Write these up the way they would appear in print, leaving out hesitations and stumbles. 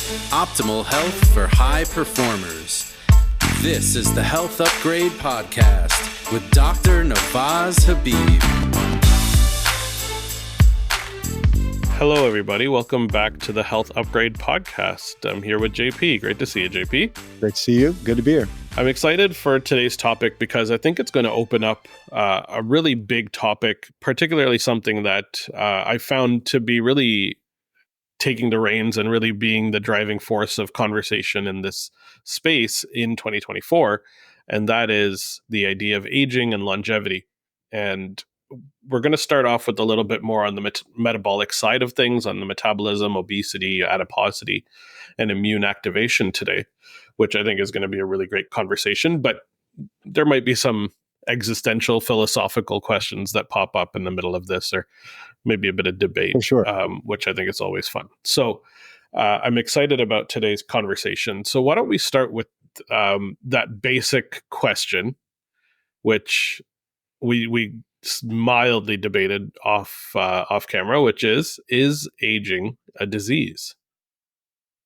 Optimal health for high performers. This is the Health Upgrade Podcast with Dr. Navaz Habib. Hello, everybody. Welcome back to the Health Upgrade Podcast. I'm here with JP. Great to see you, JP. Great to see you. Good to be here. I'm excited for today's topic because I think it's going to open up a really big topic, particularly something that I found to be really taking the reins and really being the driving force of conversation in this space in 2024. And that is the idea of aging and longevity. And we're going to start off with a little bit more on the metabolic side of things, on the metabolism, obesity, adiposity, and immune activation today, which I think is going to be a really great conversation. But there might be some existential philosophical questions that pop up in the middle of this, or maybe a bit of debate, for sure. Which I think is always fun. So I'm excited about today's conversation. So why don't we start with that basic question, which we mildly debated off camera, which is aging a disease?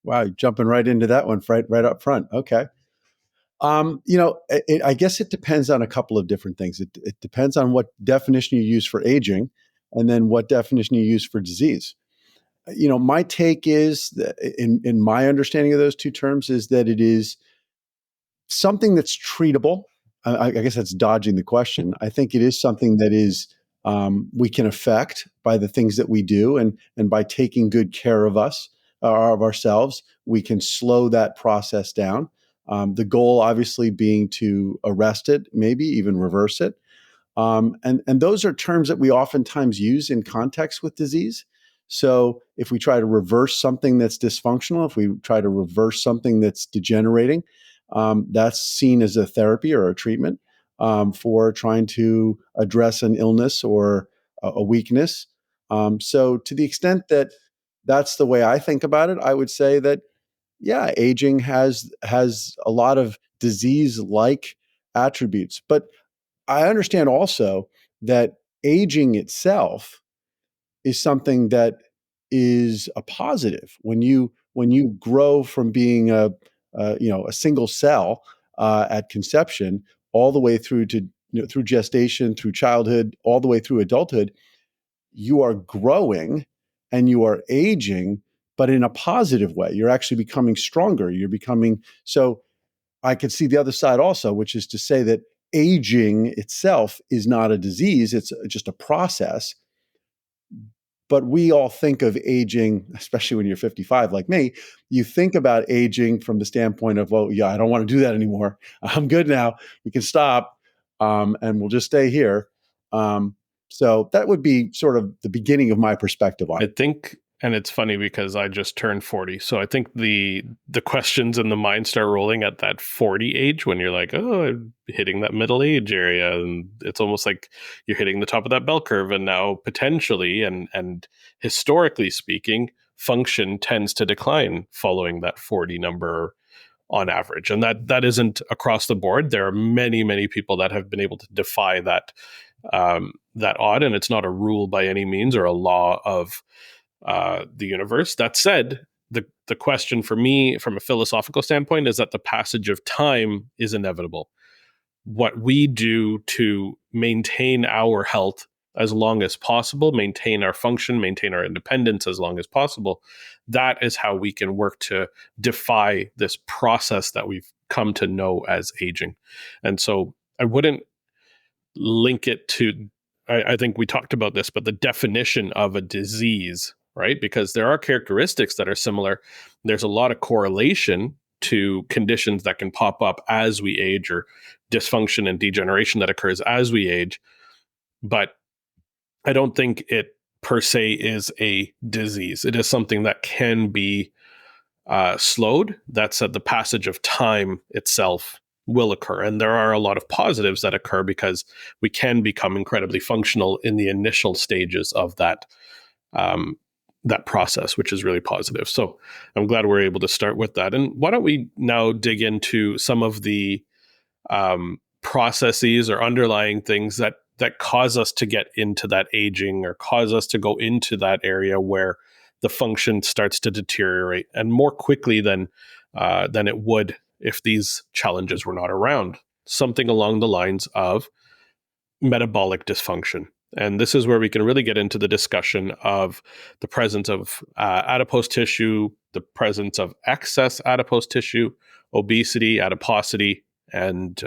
Wow, jumping right into that one right up front. Okay. I guess it depends on a couple of different things. It depends on what definition you use for aging and then what definition you use for disease. My take is that in my understanding of those two terms is that it is something that's treatable. I guess that's dodging the question. I think it is something that is we can affect by the things that we do, and by taking good care of ourselves, we can slow that process down. The goal, obviously, being to arrest it, maybe even reverse it. And those are terms that we oftentimes use in context with disease. So if we try to reverse something that's dysfunctional, if we try to reverse something that's degenerating, that's seen as a therapy or a treatment for trying to address an illness or a weakness. So to the extent that that's the way I think about it, I would say that, yeah, aging has a lot of disease-like attributes. But I understand also that aging itself is something that is a positive. When you grow from being a single cell at conception, all the way through to through gestation, through childhood, all the way through adulthood, you are growing and you are aging, but in a positive way. You're actually becoming stronger. So I could see the other side also, which is to say that aging itself is not a disease. It's just a process. But we all think of aging, especially when you're 55 like me, you think about aging from the standpoint of, well, yeah, I don't want to do that anymore. I'm good now. We can stop and we'll just stay here. So that would be sort of the beginning of my perspective on it. I think, and it's funny because I just turned 40. So I think the questions in the mind start rolling at that 40 age when you're like, oh, I'm hitting that middle age area. And it's almost like you're hitting the top of that bell curve. And now potentially, and historically speaking, function tends to decline following that 40 number on average. And that isn't across the board. There are many, many people that have been able to defy that odd. And it's not a rule by any means or a law of the universe. That said, the question for me from a philosophical standpoint is that the passage of time is inevitable. What we do to maintain our health as long as possible, maintain our function, maintain our independence as long as possible, that is how we can work to defy this process that we've come to know as aging. And so I wouldn't link it to, I think we talked about this, but the definition of a disease, right? Because there are characteristics that are similar. There's a lot of correlation to conditions that can pop up as we age, or dysfunction and degeneration that occurs as we age. But I don't think it per se is a disease. It is something that can be slowed. That's at the passage of time itself will occur. And there are a lot of positives that occur because we can become incredibly functional in the initial stages of that process, which is really positive. So I'm glad we're able to start with that. And why don't we now dig into some of the processes or underlying things that cause us to get into that aging, or cause us to go into that area where the function starts to deteriorate, and more quickly than it would if these challenges were not around. Something along the lines of metabolic dysfunction. And this is where we can really get into the discussion of the presence of adipose tissue, the presence of excess adipose tissue, obesity, adiposity, and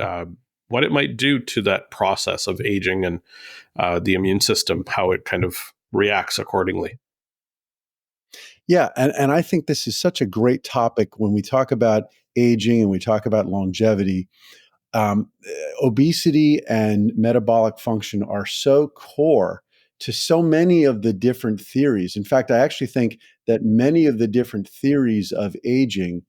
what it might do to that process of aging and the immune system, how it kind of reacts accordingly. Yeah, and I think this is such a great topic when we talk about aging and we talk about longevity. Um, Obesity and metabolic function are so core to so many of the different theories. In fact, I actually think that many of the different theories of aging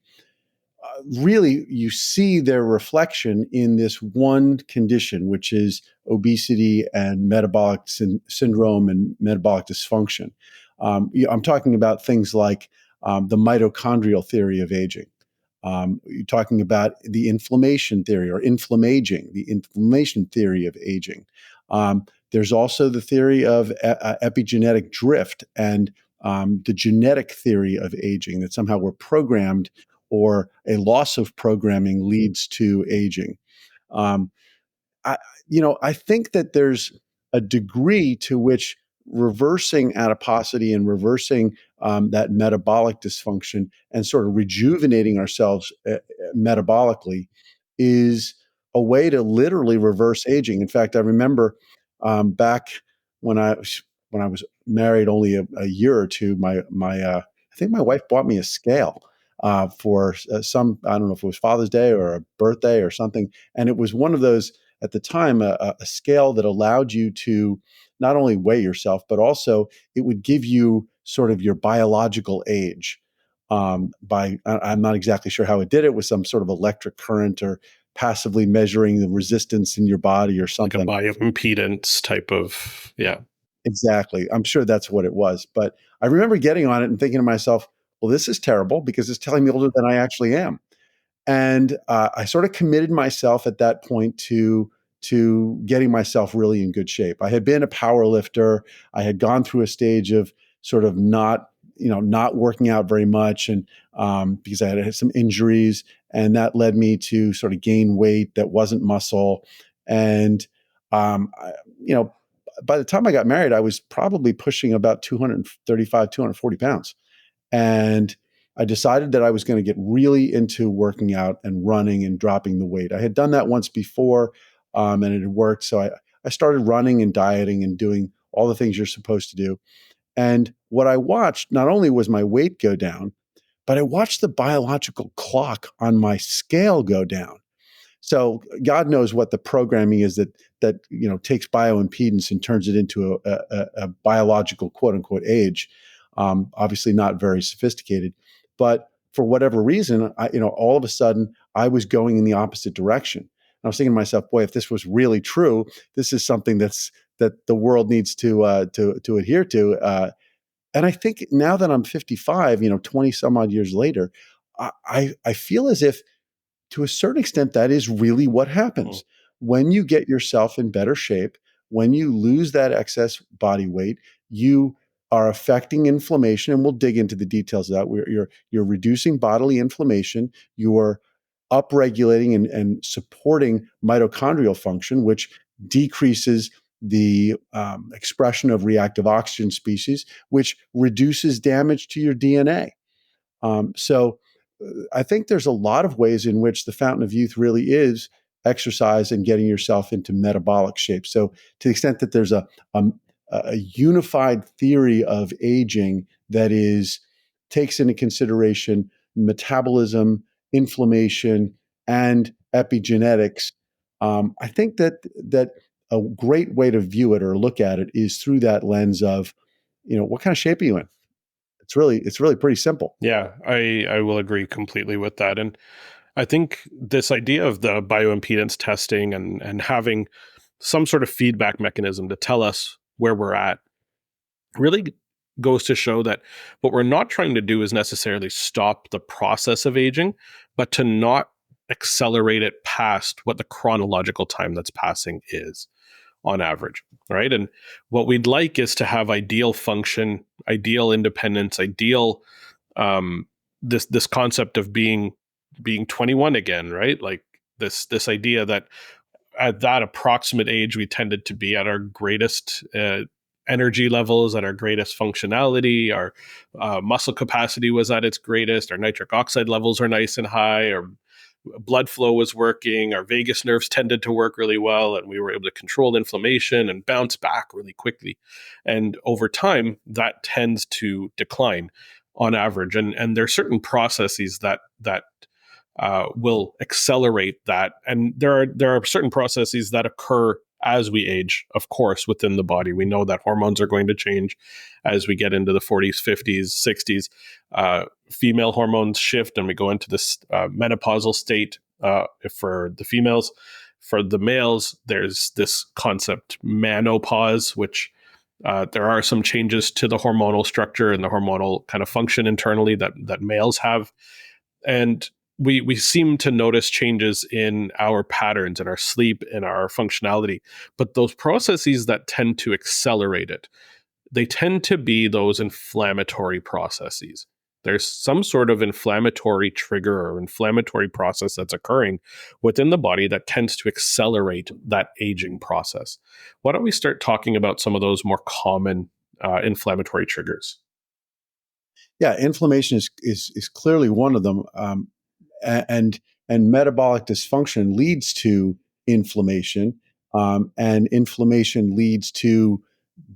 really you see their reflection in this one condition, which is obesity and metabolic syndrome and metabolic dysfunction. I'm talking about things like the mitochondrial theory of aging. You're talking about the inflammation theory or inflammaging, the inflammation theory of aging. There's also the theory of epigenetic drift and the genetic theory of aging, that somehow we're programmed or a loss of programming leads to aging. Um, I think that there's a degree to which reversing adiposity and reversing that metabolic dysfunction and sort of rejuvenating ourselves metabolically is a way to literally reverse aging. In fact, I remember back when I was married only a year or two, I think my wife bought me a scale for some, I don't know if it was Father's Day or a birthday or something, and it was one of those at the time, a scale that allowed you to not only weigh yourself, but also it would give you sort of your biological age. I'm not exactly sure how it did it, with some sort of electric current or passively measuring the resistance in your body or something. Like a bioimpedance type of, yeah. Exactly. I'm sure that's what it was. But I remember getting on it and thinking to myself, well, this is terrible because it's telling me older than I actually am. And I sort of committed myself at that point to getting myself really in good shape. I had been a power lifter. I had gone through a stage of sort of not working out very much, and because I had some injuries, and that led me to sort of gain weight that wasn't muscle. And by the time I got married, I was probably pushing about 235, 240 pounds. And I decided that I was going to get really into working out and running and dropping the weight. I had done that once before, and it had worked. So I started running and dieting and doing all the things you're supposed to do. And what I watched, not only was my weight go down, but I watched the biological clock on my scale go down. So God knows what the programming is that takes bioimpedance and turns it into a biological quote unquote age. Obviously not very sophisticated, but for whatever reason, all of a sudden I was going in the opposite direction. And I was thinking to myself, boy, if this was really true, this is something that the world needs to adhere to. And I think now that I'm 55, 20 some odd years later, I feel as if, to a certain extent, that is really what happens. When you get yourself in better shape, when you lose that excess body weight, you are affecting inflammation, and we'll dig into the details of that. You're reducing bodily inflammation. You're upregulating and supporting mitochondrial function, which decreases the expression of reactive oxygen species, which reduces damage to your DNA. So I think there's a lot of ways in which the fountain of youth really is exercise and getting yourself into metabolic shape. So to the extent that there's a unified theory of aging that takes into consideration metabolism, inflammation, and epigenetics, I think that a great way to view it or look at it is through that lens of, what kind of shape are you in? It's really pretty simple. Yeah, I will agree completely with that. And I think this idea of the bioimpedance testing and having some sort of feedback mechanism to tell us where we're at really goes to show that what we're not trying to do is necessarily stop the process of aging, but to not accelerate it past what the chronological time that's passing is. on average, right? And what we'd like is to have ideal function, ideal independence, ideal this concept of being 21 again, right? Like this idea that at that approximate age we tended to be at our greatest energy levels, at our greatest functionality, our muscle capacity was at its greatest, our nitric oxide levels are nice and high, our blood flow was working, our vagus nerves tended to work really well, and we were able to control inflammation and bounce back really quickly. And over time, that tends to decline on average. And there are certain processes that will accelerate that. And there are certain processes that occur as we age, of course, within the body. We know that hormones are going to change as we get into the 40s, 50s, 60s. Female hormones shift and we go into this menopausal state for the females. For the males, there's this concept menopause, which there are some changes to the hormonal structure and the hormonal kind of function internally that males have. And we seem to notice changes in our patterns, in our sleep, in our functionality. But those processes that tend to accelerate it, they tend to be those inflammatory processes. There's some sort of inflammatory trigger or inflammatory process that's occurring within the body that tends to accelerate that aging process. Why don't we start talking about some of those more common inflammatory triggers? Yeah, inflammation is clearly one of them. And metabolic dysfunction leads to inflammation, and inflammation leads to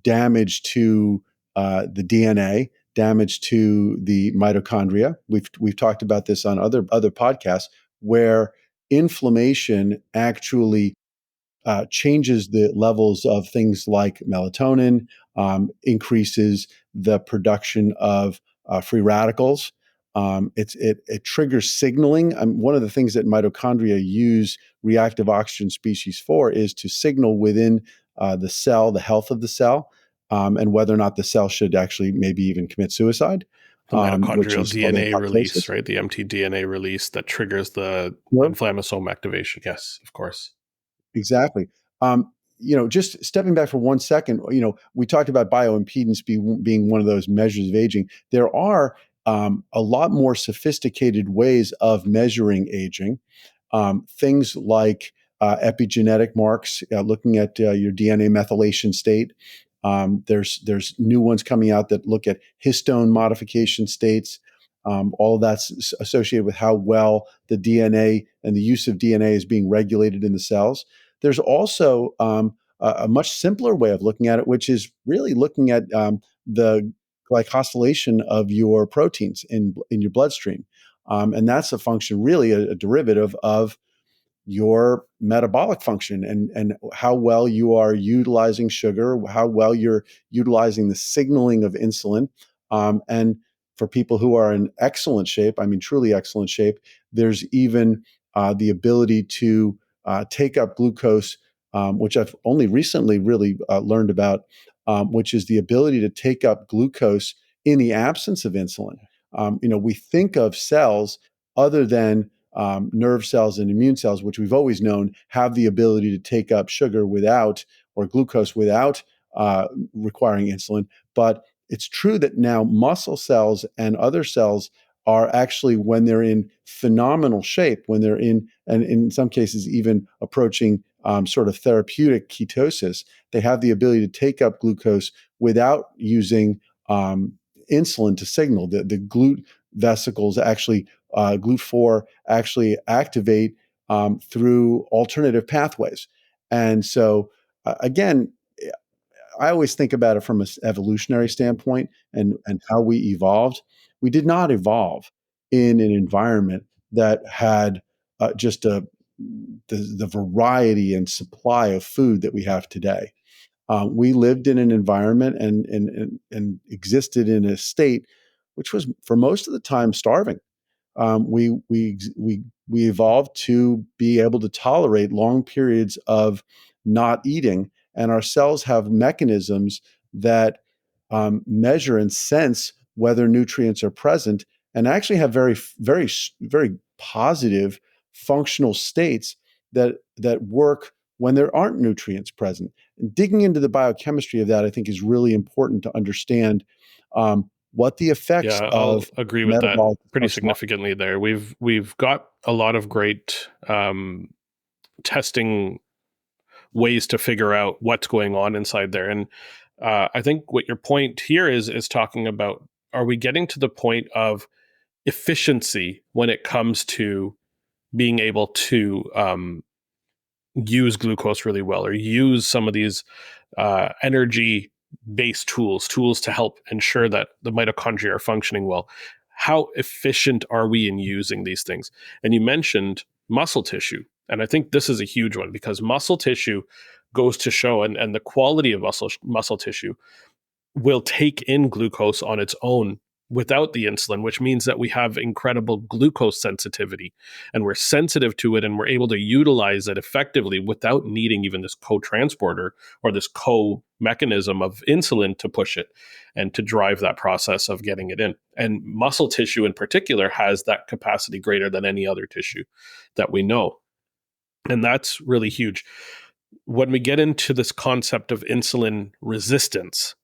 damage to the DNA, damage to the mitochondria. We've talked about this on other podcasts, where inflammation actually changes the levels of things like melatonin, increases the production of free radicals. It triggers signaling. One of the things that mitochondria use reactive oxygen species for is to signal within the cell, the health of the cell, and whether or not the cell should actually maybe even commit suicide. The Which mitochondrial is called DNA release, apoptosis. right? The mtDNA release that triggers the Yep. inflammasome activation. Yes, of course. Exactly. Just stepping back for 1 second, we talked about bioimpedance being one of those measures of aging. There are a lot more sophisticated ways of measuring aging. Things like epigenetic marks, looking at your DNA methylation state. There's new ones coming out that look at histone modification states. All of that's associated with how well the DNA and the use of DNA is being regulated in the cells. There's also a much simpler way of looking at it, which is really looking at the glycosylation of your proteins in your bloodstream. And that's a function, really a derivative of your metabolic function and how well you are utilizing sugar, how well you're utilizing the signaling of insulin. And for people who are in excellent shape, I mean, truly excellent shape, there's even the ability to take up glucose, which I've only recently really learned about, which is the ability to take up glucose in the absence of insulin. We think of cells other than nerve cells and immune cells, which we've always known have the ability to take up sugar without or glucose without requiring insulin. But it's true that now muscle cells and other cells are actually, when they're in phenomenal shape, when they're in, and in some cases even approaching sort of therapeutic ketosis, they have the ability to take up glucose without using insulin to signal. The GLUT vesicles actually, GLUT4 actually activate through alternative pathways. And so, again, I always think about it from an evolutionary standpoint and how we evolved. We did not evolve in an environment that had just the variety and supply of food that we have today. We lived in an environment and existed in a state which was, for most of the time, starving. We evolved to be able to tolerate long periods of not eating, and our cells have mechanisms that measure and sense whether nutrients are present, and actually have very, very, very positive functional states that work when there aren't nutrients present. digging into the biochemistry of that, I think, is really important to understand what the effects I'll of agree with that metabolic pretty dysfunction significantly there. We've got a lot of great testing ways to figure out what's going on inside there. And I think what your point here is talking about, are we getting to the point of efficiency when it comes to being able to use glucose really well, or use some of these energy based tools to help ensure that the mitochondria are functioning well? How efficient are we in using these things? And you mentioned muscle tissue. And I think this is a huge one, because muscle tissue goes to show, and the quality of muscle tissue will take in glucose on its own without the insulin, which means that we have incredible glucose sensitivity, and we're sensitive to it, and we're able to utilize it effectively without needing even this co-transporter or this co-mechanism of insulin to push it and to drive that process of getting it in. And muscle tissue in particular has that capacity greater than any other tissue that we know. And that's really huge. When we get into this concept of insulin resistance,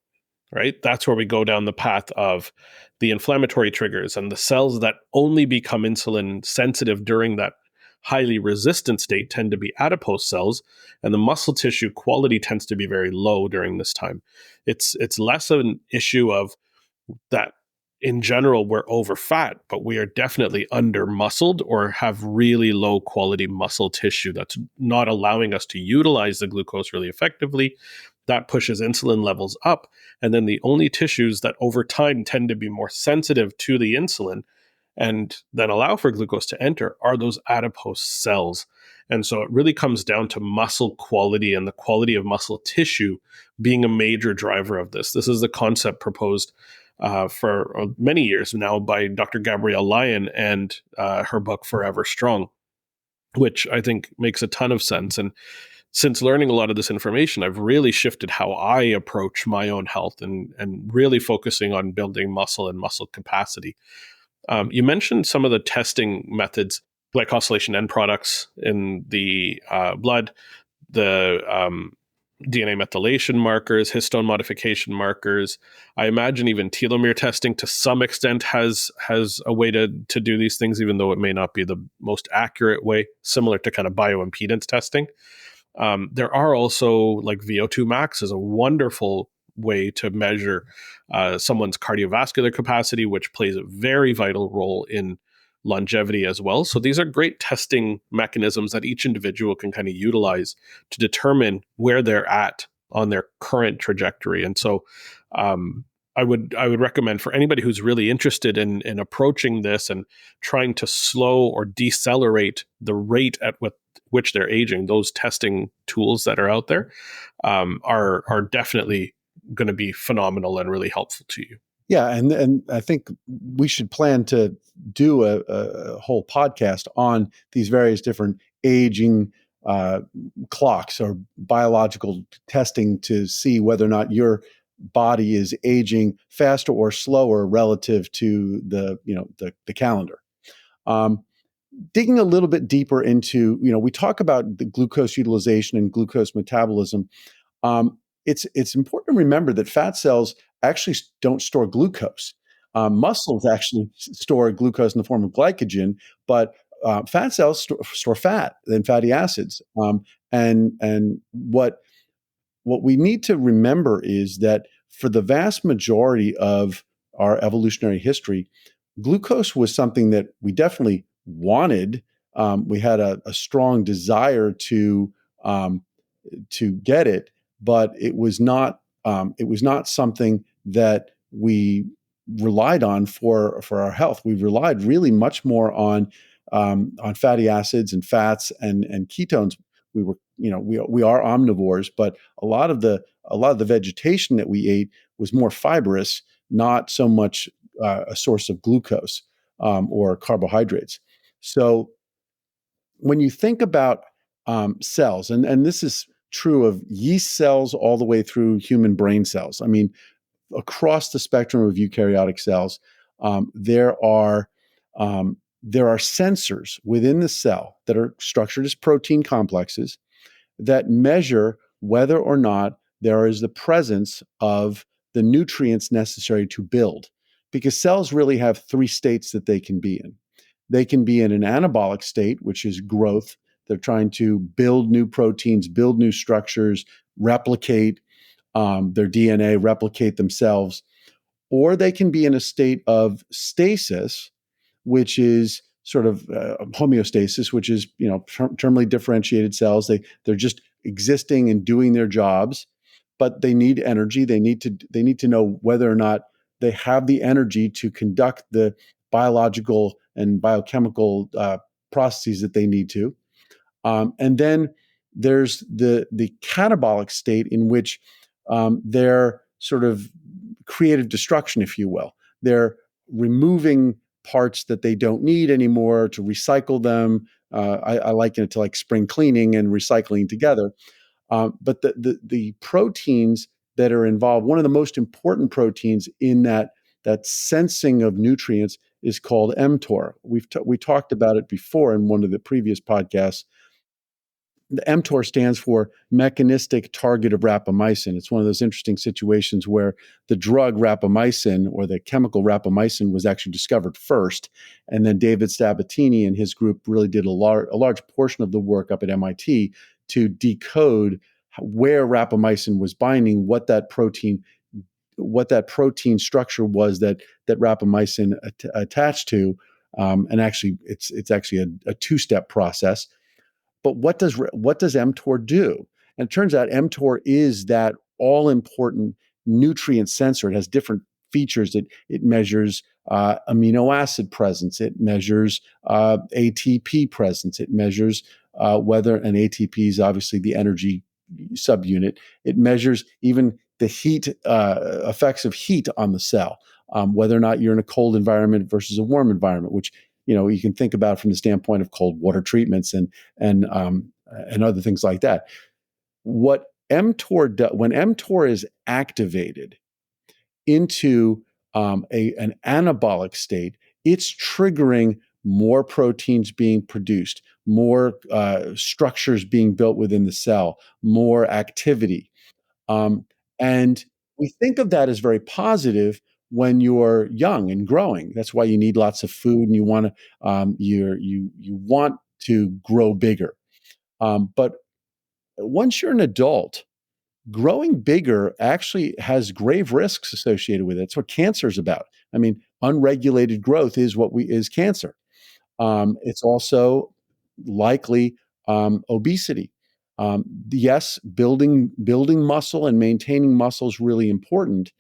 right? That's where we go down the path of the inflammatory triggers, and the cells that only become insulin sensitive during that highly resistant state tend to be adipose cells, and the muscle tissue quality tends to be very low during this time. It's less of an issue of that in general we're over fat, but we are definitely under muscled or have really low quality muscle tissue that's not allowing us to utilize the glucose really effectively. That pushes insulin levels up. And then the only tissues that over time tend to be more sensitive to the insulin and then allow for glucose to enter are those adipose cells. And so it really comes down to muscle quality and the quality of muscle tissue being a major driver of this. This is the concept proposed for many years now by Dr. Gabrielle Lyon and her book Forever Strong, which I think makes a ton of sense. And since learning a lot of this information, I've really shifted how I approach my own health and really focusing on building muscle and muscle capacity. You mentioned some of the testing methods, glycosylation end products in the blood, the DNA methylation markers, histone modification markers. I imagine even telomere testing to some extent has a way to do these things, even though it may not be the most accurate way, similar to kind of bioimpedance testing. There are also, like, VO2 max is a wonderful way to measure someone's cardiovascular capacity, which plays a very vital role in longevity as well. So these are great testing mechanisms that each individual can kind of utilize to determine where they're at on their current trajectory. And so I would recommend for anybody who's really interested in approaching this and trying to slow or decelerate the rate at which they're aging, those testing tools that are out there are definitely going to be phenomenal and really helpful to you. Yeah, and I think we should plan to do a whole podcast on these various different aging clocks or biological testing to see whether or not your body is aging faster or slower relative to the calendar. Digging a little bit deeper into, we talk about the glucose utilization and glucose metabolism. It's important to remember that fat cells actually don't store glucose. Muscles actually store glucose in the form of glycogen, but fat cells store fat and fatty acids. And what we need to remember is that for the vast majority of our evolutionary history, glucose was something that we definitely wanted. We had a strong desire to get it, but it was not something that we relied on for our health. We relied really much more on fatty acids and fats and ketones. We are omnivores, but a lot of the vegetation that we ate was more fibrous, not so much a source of glucose or carbohydrates. So when you think about cells, and this is true of yeast cells all the way through human brain cells. I mean, across the spectrum of eukaryotic cells, there are sensors within the cell that are structured as protein complexes that measure whether or not there is the presence of the nutrients necessary to build. Because cells really have three states that they can be in. They can be in an anabolic state, which is growth. They're trying to build new proteins, build new structures, replicate their DNA, replicate themselves. Or they can be in a state of stasis, which is sort of homeostasis, which is terminally differentiated cells. They're just existing and doing their jobs, but they need energy. They need to know whether or not they have the energy to conduct the biological and biochemical processes that they need to. And then there's the catabolic state in which they're sort of creative destruction, if you will. They're removing parts that they don't need anymore to recycle them. I liken it to like spring cleaning and recycling together. But the proteins that are involved, one of the most important proteins in that sensing of nutrients is called mTOR. We talked about it before in one of the previous podcasts. The mTOR stands for mechanistic target of rapamycin. It's one of those interesting situations where the drug rapamycin, or the chemical rapamycin, was actually discovered first. And then David Sabatini and his group really did a large portion of the work up at MIT to decode where rapamycin was binding, what that protein structure was that rapamycin attached to. And actually, it's actually a two-step process. But what does mTOR do? And it turns out mTOR is that all-important nutrient sensor. It has different features. It measures amino acid presence. It measures ATP presence. It measures whether an ATP is obviously the energy subunit. It measures even the heat effects of heat on the cell, whether or not you're in a cold environment versus a warm environment, which you can think about from the standpoint of cold water treatments and other things like that. What mTOR does, when mTOR is activated into an anabolic state, it's triggering more proteins being produced, more structures being built within the cell, more activity. And we think of that as very positive when you're young and growing. That's why you need lots of food, and you want to grow bigger. But once you're an adult, growing bigger actually has grave risks associated with it. It's what cancer is about. I mean, unregulated growth is cancer. It's also likely obesity. Yes, building muscle and maintaining muscle is really important,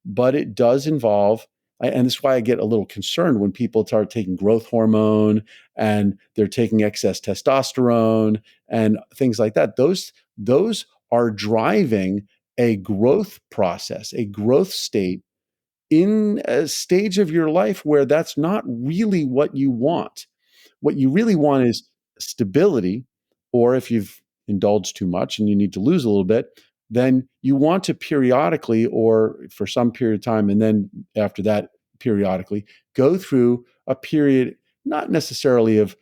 but it does involve, and this is why I get a little concerned when people start taking growth hormone and they're taking excess testosterone and things like that. Those are driving a growth process, a growth state in a stage of your life where that's not really what you want. What you really want is stability, or if you've indulged too much and you need to lose a little bit, then you want to periodically, or for some period of time, and then after that periodically, go through a period, not necessarily of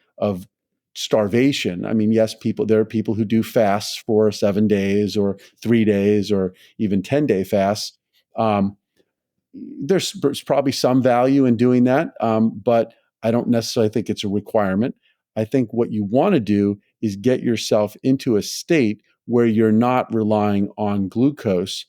starvation. I mean, yes, there are people who do fasts for 7 days or 3 days or even 10-day fasts. There's probably some value in doing that, but I don't necessarily think it's a requirement. I think what you want to do is get yourself into a state where you're not relying on glucose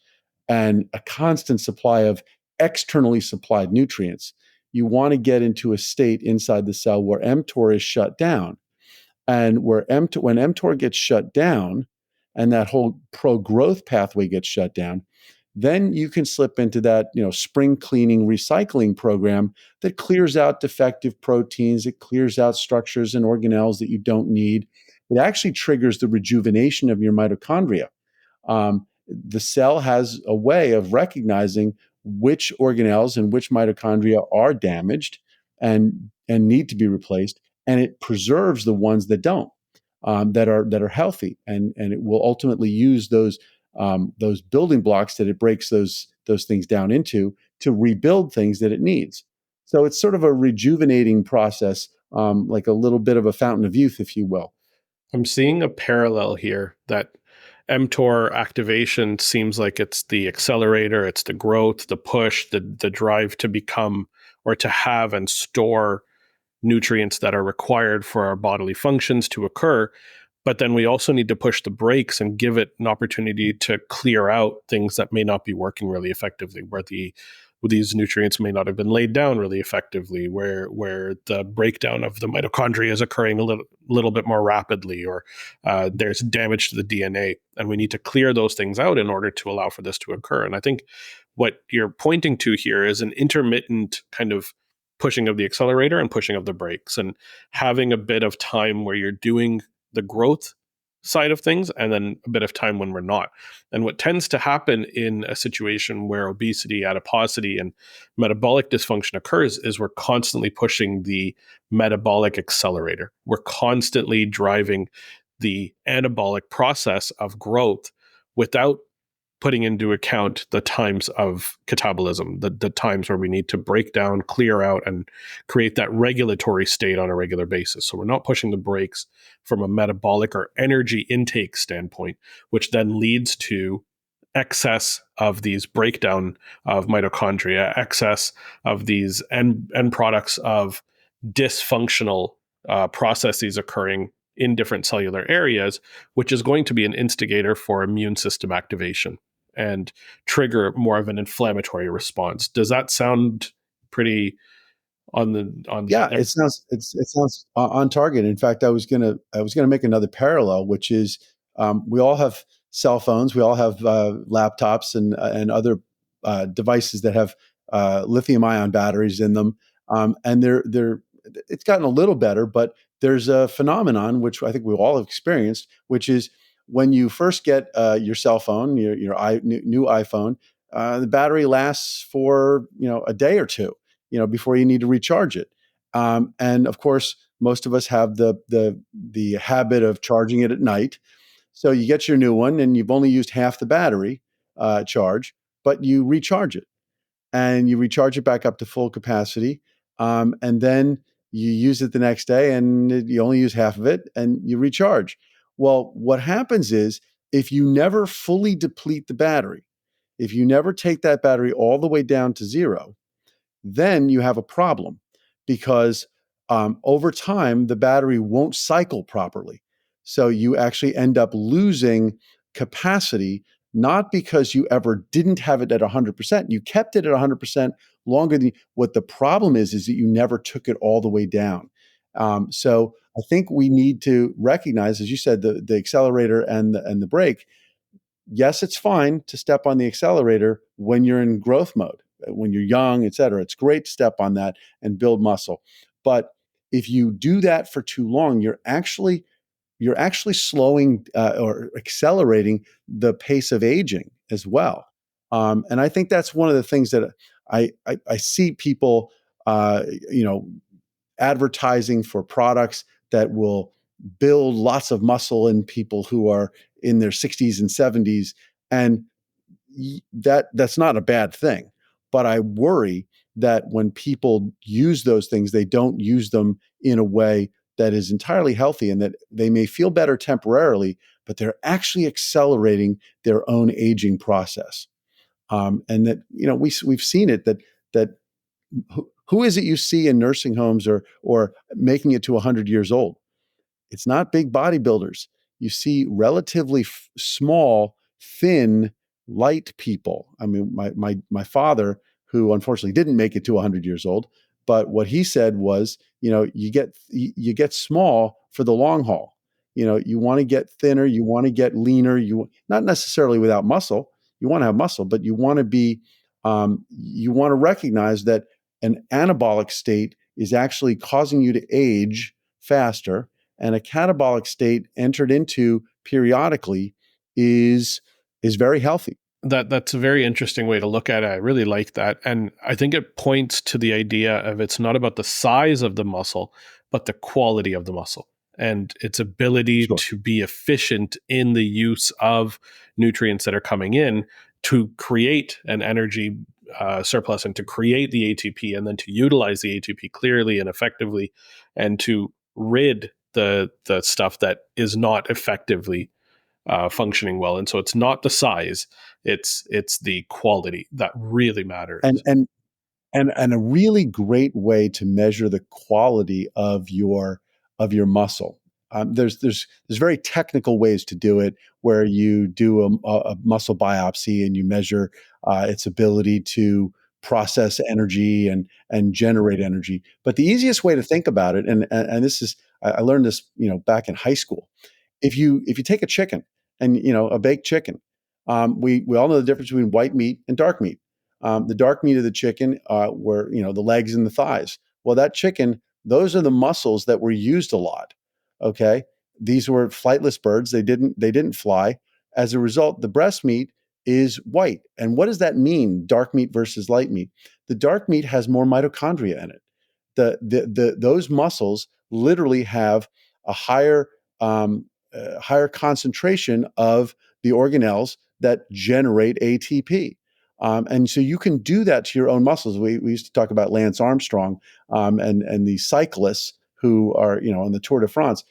and a constant supply of externally supplied nutrients. You want to get into a state inside the cell where mTOR is shut down. And when mTOR gets shut down and that whole pro-growth pathway gets shut down, then you can slip into that, spring cleaning recycling program that clears out defective proteins, it clears out structures and organelles that you don't need. It actually triggers the rejuvenation of your mitochondria. The cell has a way of recognizing which organelles and which mitochondria are damaged and need to be replaced, and it preserves the ones that don't, that are healthy, and it will ultimately use those building blocks that it breaks those things down into to rebuild things that it needs. So it's sort of a rejuvenating process, like a little bit of a fountain of youth, if you will. I'm seeing a parallel here that mTOR activation seems like it's the accelerator, it's the growth, the push, the drive to become or to have and store nutrients that are required for our bodily functions to occur. But then we also need to push the brakes and give it an opportunity to clear out things that may not be working really effectively, where these nutrients may not have been laid down really effectively, where the breakdown of the mitochondria is occurring a little bit more rapidly, or there's damage to the DNA, and we need to clear those things out in order to allow for this to occur. And I think what you're pointing to here is an intermittent kind of pushing of the accelerator and pushing of the brakes, and having a bit of time where you're doing the growth side of things and then a bit of time when we're not. And what tends to happen in a situation where obesity, adiposity, and metabolic dysfunction occurs is we're constantly pushing the metabolic accelerator. We're constantly driving the anabolic process of growth without putting into account the times of catabolism, the times where we need to break down, clear out, and create that regulatory state on a regular basis. So we're not pushing the brakes from a metabolic or energy intake standpoint, which then leads to excess of these breakdown of mitochondria, excess of these end products of dysfunctional processes occurring in different cellular areas, which is going to be an instigator for immune system activation and trigger more of an inflammatory response. Does that sound pretty on the Yeah, it sounds on target. In fact, I was gonna make another parallel, which is we all have cell phones, we all have laptops and other devices that have lithium ion batteries in them, and they're it's gotten a little better, but there's a phenomenon which I think we all have experienced, which is when you first get your cell phone, your new iPhone, the battery lasts for a day or two, before you need to recharge it. And of course, most of us have the habit of charging it at night. So you get your new one, and you've only used half the battery charge, but you recharge it, and you recharge it back up to full capacity, and then you use it the next day, and you only use half of it, and you recharge. Well, what happens is if you never fully deplete the battery, if you never take that battery all the way down to zero, then you have a problem, because over time, the battery won't cycle properly. So you actually end up losing capacity, not because you ever didn't have it at 100%. You kept it at 100% longer than what the problem is that you never took it all the way down. So I think we need to recognize, as you said, the accelerator and the brake. Yes, it's fine to step on the accelerator when you're in growth mode, when you're young, et cetera. It's great to step on that and build muscle. But if you do that for too long, you're actually slowing or accelerating the pace of aging as well. And I think that's one of the things that I see people, advertising for products that will build lots of muscle in people who are in their 60s and 70s, and that's not a bad thing. But I worry that when people use those things, they don't use them in a way that is entirely healthy, and that they may feel better temporarily, but they're actually accelerating their own aging process. And that we've seen it that who is it you see in nursing homes or making it to 100 years old? It's not big bodybuilders. You see relatively small, thin, light people. I mean, my father, who unfortunately didn't make it to 100 years old, but what he said was, you get small for the long haul. You want to get thinner, you want to get leaner. You not necessarily without muscle. You want to have muscle, but you want to be. You want to recognize that an anabolic state is actually causing you to age faster, and a catabolic state entered into periodically is very healthy. That's a very interesting way to look at it. I really like that. And I think it points to the idea of it's not about the size of the muscle, but the quality of the muscle and its ability to be efficient in the use of nutrients that are coming in to create an energy surplus and to create the ATP, and then to utilize the ATP clearly and effectively, and to rid the stuff that is not effectively functioning well. And so it's not the size, it's the quality that really matters. And a really great way to measure the quality of your muscle. There's very technical ways to do it, where you do a muscle biopsy and you measure its ability to process energy and generate energy. But the easiest way to think about it, and this is, I learned this, back in high school. If you take a chicken and a baked chicken, we all know the difference between white meat and dark meat. The dark meat of the chicken were the legs and the thighs. Well, that chicken, those are the muscles that were used a lot. Okay, these were flightless birds. They didn't fly. As a result, the breast meat is white. And what does that mean? Dark meat versus light meat. The dark meat has more mitochondria in it. Those muscles literally have a higher concentration of the organelles that generate ATP. And so you can do that to your own muscles. We used to talk about Lance Armstrong and the cyclists who are on the Tour de France.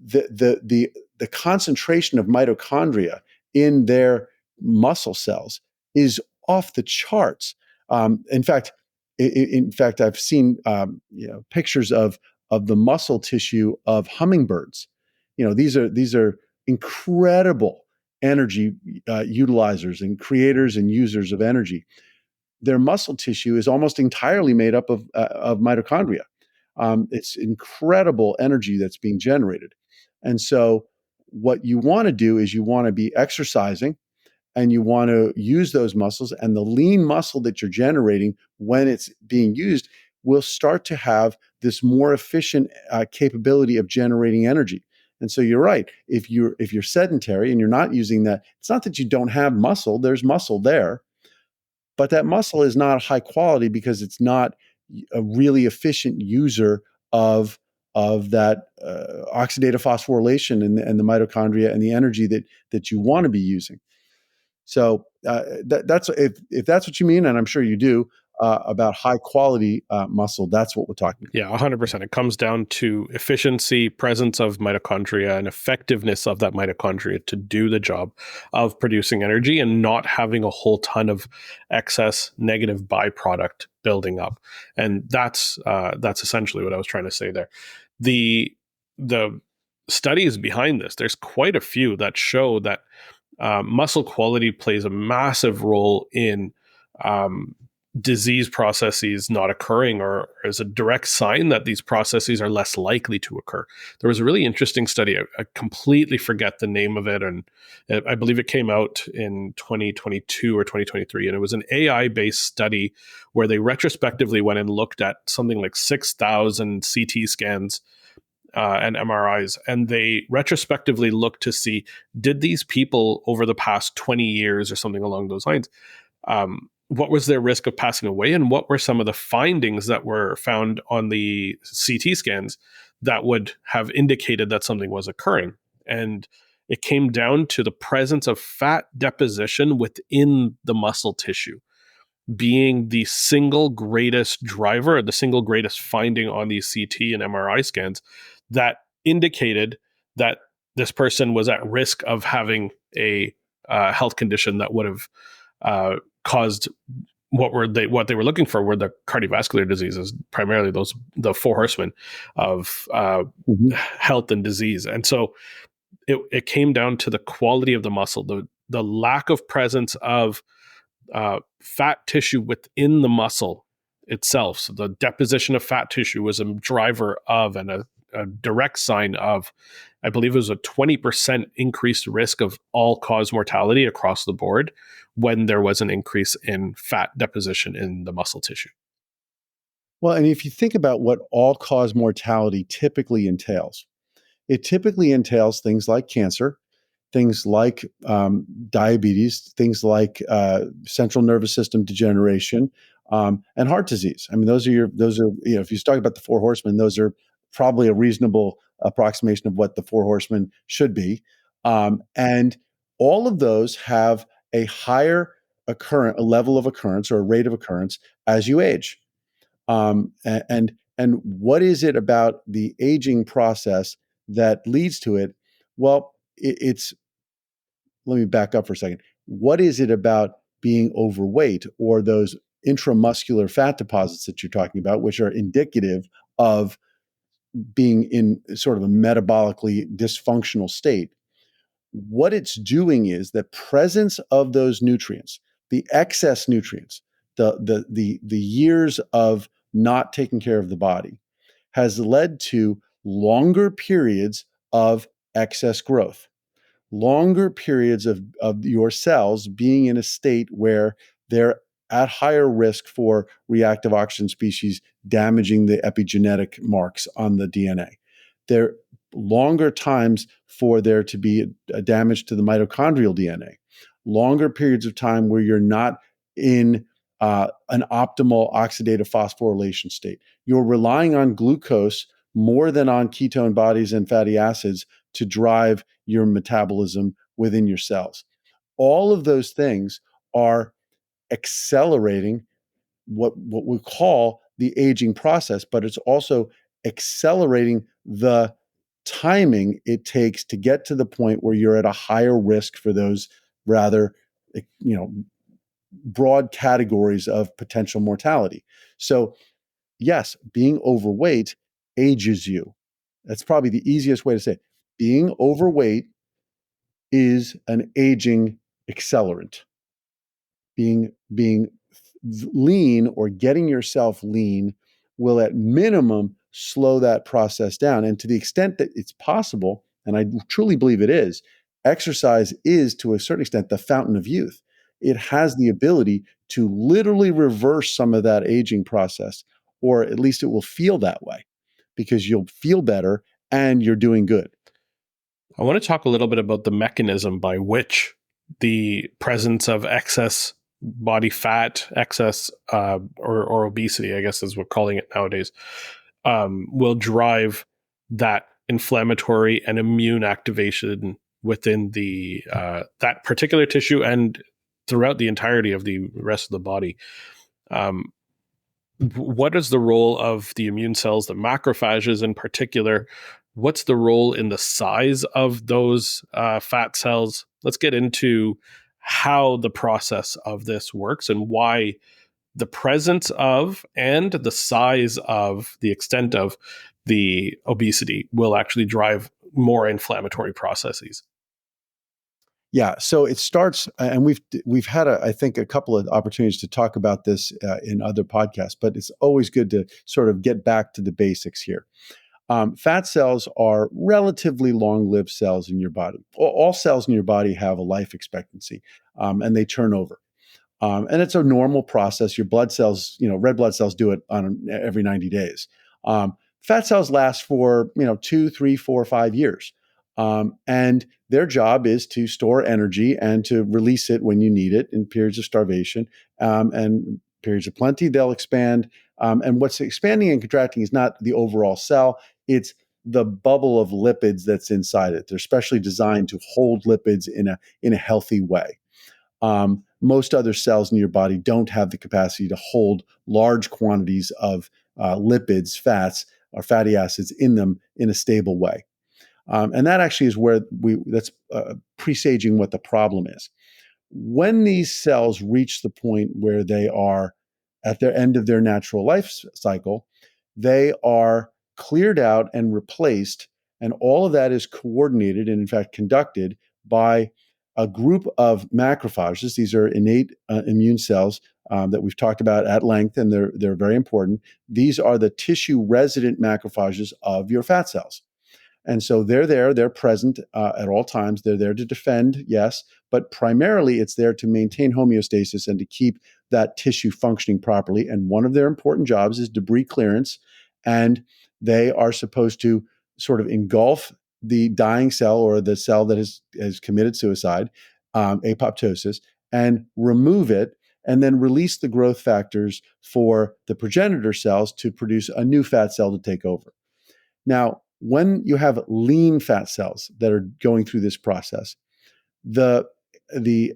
The concentration of mitochondria in their muscle cells is off the charts. In fact, I've seen pictures of the muscle tissue of hummingbirds. These are incredible energy utilizers and creators and users of energy. Their muscle tissue is almost entirely made up of mitochondria. It's incredible energy that's being generated. And so what you want to do is you want to be exercising and you want to use those muscles, and the lean muscle that you're generating when it's being used will start to have this more efficient capability of generating energy. And so you're right. If you're sedentary and you're not using that, it's not that you don't have muscle. There's muscle there, but that muscle is not high quality because it's not a really efficient user of that oxidative phosphorylation and the mitochondria and the energy that you want to be using. So that's if that's what you mean, and I'm sure you do, about high quality muscle. That's what we're talking about. Yeah, 100%. It comes down to efficiency, presence of mitochondria, and effectiveness of that mitochondria to do the job of producing energy and not having a whole ton of excess negative byproduct building up. And that's essentially what I was trying to say there. The studies behind this, there's quite a few that show that muscle quality plays a massive role in disease processes not occurring, or as a direct sign that these processes are less likely to occur. There was a really interesting study. I completely forget the name of it, and I believe it came out in 2022 or 2023, and it was an AI-based study where they retrospectively went and looked at something like 6,000 CT scans and MRIs, and they retrospectively looked to see, did these people over the past 20 years or something along those lines, what was their risk of passing away, and what were some of the findings that were found on the CT scans that would have indicated that something was occurring. And it came down to the presence of fat deposition within the muscle tissue being the single greatest driver, the single greatest finding on these CT and MRI scans that indicated that this person was at risk of having a health condition that would have caused what they were looking for were the cardiovascular diseases, primarily the four horsemen of health and disease. And so it came down to the quality of the muscle, the lack of presence of fat tissue within the muscle itself. So the deposition of fat tissue was a driver of and a direct sign of, I believe it was a 20% increased risk of all-cause mortality across the board when there was an increase in fat deposition in the muscle tissue. Well, and if you think about what all-cause mortality typically entails, it typically entails things like cancer, things like diabetes, things like central nervous system degeneration, and heart disease. I mean, those are if you talk about the four horsemen, those are probably a reasonable approximation of what the four horsemen should be. And all of those have a higher a level of occurrence or a rate of occurrence as you age. And what is it about the aging process that leads to it? Well, it's let me back up for a second. What is it about being overweight or those intramuscular fat deposits that you're talking about, which are indicative of being in sort of a metabolically dysfunctional state? What it's doing is the presence of those nutrients, the excess nutrients, the years of not taking care of the body, has led to longer periods of excess growth, longer periods of your cells being in a state where they're at higher risk for reactive oxygen species damaging the epigenetic marks on the DNA. There longer times for there to be a damage to the mitochondrial DNA, longer periods of time where you're not in an optimal oxidative phosphorylation state. You're relying on glucose more than on ketone bodies and fatty acids to drive your metabolism within your cells. All of those things are accelerating what we call the aging process, but it's also accelerating the timing it takes to get to the point where you're at a higher risk for those rather, broad categories of potential mortality. So, yes, being overweight ages you. That's probably the easiest way to say it. Being overweight is an aging accelerant. Being lean or getting yourself lean will at minimum slow that process down. And to the extent that it's possible, and I truly believe it is, exercise is to a certain extent the fountain of youth. It has the ability to literally reverse some of that aging process, or at least it will feel that way because you'll feel better and you're doing good. I want to talk a little bit about the mechanism by which the presence of excess body fat, excess or obesity, I guess is what we're calling it nowadays, will drive that inflammatory and immune activation within the that particular tissue and throughout the entirety of the rest of the body. What is the role of the immune cells, the macrophages in particular? What's the role in the size of those fat cells? Let's get into how the process of this works and why the presence of and the size of the extent of the obesity will actually drive more inflammatory processes. Yeah, so it starts, and we've had I think a couple of opportunities to talk about this in other podcasts, but it's always good to sort of get back to the basics here. Fat cells are relatively long-lived cells in your body. All cells in your body have a life expectancy, and they turn over. And it's a normal process. Your blood cells, red blood cells do it on every 90 days. Fat cells last for, 2, 3, 4, 5 years. And their job is to store energy and to release it when you need it in periods of starvation and periods of plenty. They'll expand. And what's expanding and contracting is not the overall cell. It's the bubble of lipids that's inside it. They're specially designed to hold lipids in a healthy way. Most other cells in your body don't have the capacity to hold large quantities of lipids, fats, or fatty acids in them in a stable way. And that actually is where that's presaging what the problem is. When these cells reach the point where they are at their end of their natural life cycle, they are cleared out and replaced, and all of that is coordinated and in fact conducted by a group of macrophages. These are innate immune cells that we've talked about at length, and they're very important. These are the tissue resident macrophages of your fat cells. And so they're present at all times. They're there to defend, yes, but primarily it's there to maintain homeostasis and to keep that tissue functioning properly. And one of their important jobs is debris clearance. And they are supposed to sort of engulf the dying cell or the cell that has committed suicide, apoptosis, and remove it, and then release the growth factors for the progenitor cells to produce a new fat cell to take over. Now, when you have lean fat cells that are going through this process, the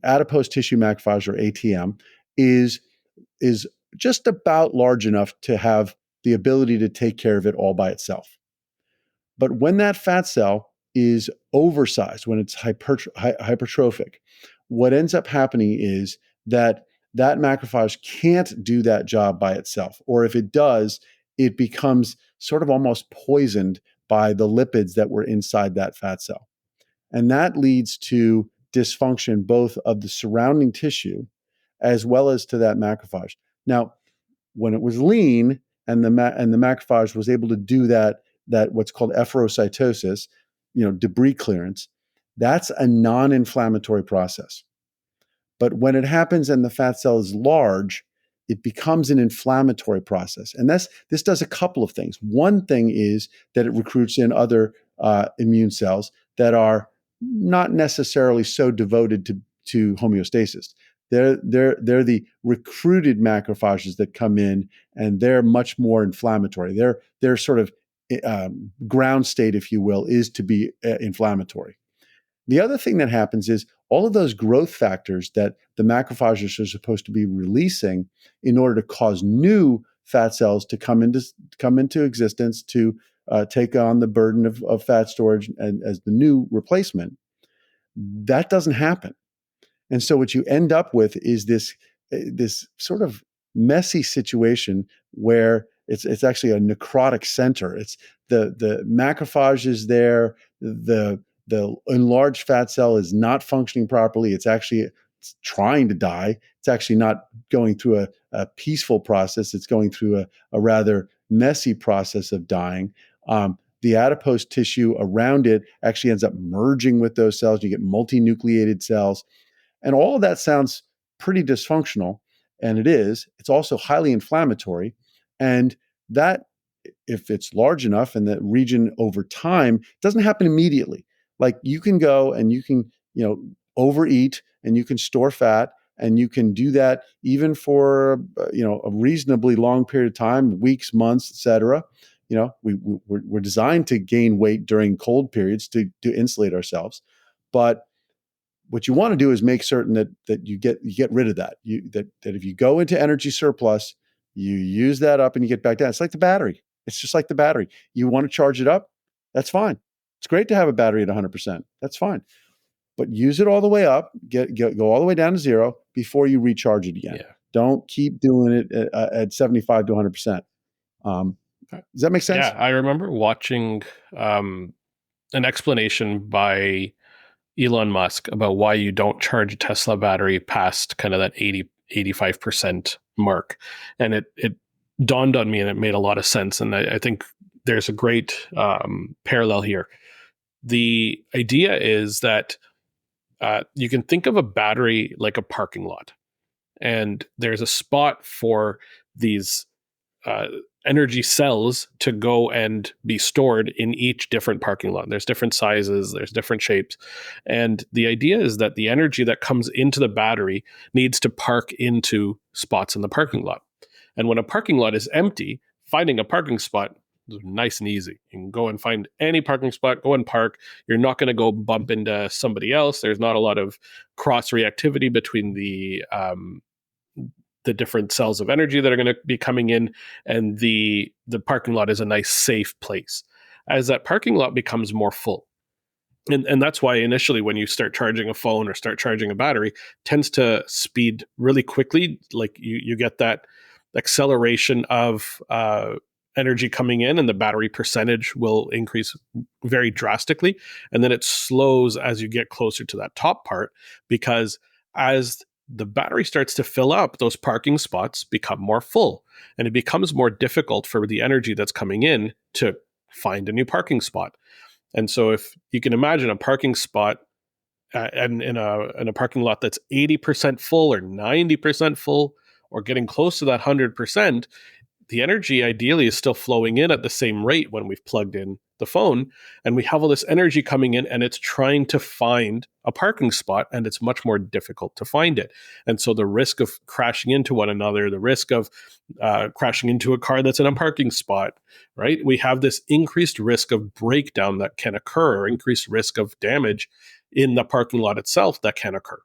adipose tissue macrophage, or ATM, is just about large enough to have the ability to take care of it all by itself. But when that fat cell is oversized, when it's hypertrophic, what ends up happening is that macrophage can't do that job by itself. Or if it does, it becomes sort of almost poisoned by the lipids that were inside that fat cell. And that leads to dysfunction both of the surrounding tissue as well as to that macrophage. Now, when it was lean and the macrophage was able to do that what's called efferocytosis, debris clearance, that's a non-inflammatory process. But when it happens and the fat cell is large, it becomes an inflammatory process. And this does a couple of things. One thing is that it recruits in other immune cells that are not necessarily so devoted to homeostasis. They're the recruited macrophages that come in, and they're much more inflammatory. Their sort of ground state, if you will, is to be inflammatory. The other thing that happens is all of those growth factors that the macrophages are supposed to be releasing in order to cause new fat cells to come into existence to take on the burden of fat storage and as the new replacement, that doesn't happen. And so what you end up with is this sort of messy situation where it's actually a necrotic center. It's the macrophage is there, the enlarged fat cell is not functioning properly. It's trying to die. It's actually not going through a peaceful process. It's going through a rather messy process of dying. The adipose tissue around it actually ends up merging with those cells. You get multinucleated cells. And all of that sounds pretty dysfunctional, and it is. It's also highly inflammatory. And that, if it's large enough in that region over time, doesn't happen immediately. Like you can go and you can, overeat and you can store fat, and you can do that even for, a reasonably long period of time, weeks, months, et cetera. We're designed to gain weight during cold periods to insulate ourselves. But what you want to do is make certain that you get rid of that. That if you go into energy surplus, you use that up and you get back down. It's like the battery. It's just like the battery. You want to charge it up? That's fine. It's great to have a battery at 100%. That's fine. But use it all the way up, go all the way down to zero before you recharge it again. Yeah. Don't keep doing it at 75 to 100%. Does that make sense? Yeah, I remember watching an explanation by Elon Musk about why you don't charge a Tesla battery past kind of that 85% mark. And it dawned on me, and it made a lot of sense. And I think there's a great parallel here. The idea is that you can think of a battery like a parking lot. And there's a spot for these energy cells to go and be stored in each different parking lot. There's different sizes, there's different shapes. And the idea is that the energy that comes into the battery needs to park into spots in the parking lot. And when a parking lot is empty, finding a parking spot is nice and easy. You can go and find any parking spot, go and park. You're not going to go bump into somebody else. There's not a lot of cross reactivity between the different cells of energy that are going to be coming in, and the parking lot is a nice, safe place. As that parking lot becomes more full, and that's why initially when you start charging a phone or start charging a battery, tends to speed really quickly. Like you get that acceleration of energy coming in, and the battery percentage will increase very drastically. And then it slows as you get closer to that top part, because as the battery starts to fill up, those parking spots become more full, and it becomes more difficult for the energy that's coming in to find a new parking spot. And so if you can imagine a parking spot and in a parking lot that's 80% full or 90% full or getting close to that 100%, the energy ideally is still flowing in at the same rate when we've plugged in the phone, and we have all this energy coming in, and it's trying to find a parking spot, and it's much more difficult to find it. And so the risk of crashing into one another, the risk of crashing into a car that's in a parking spot, right? We have this increased risk of breakdown that can occur, or increased risk of damage in the parking lot itself that can occur.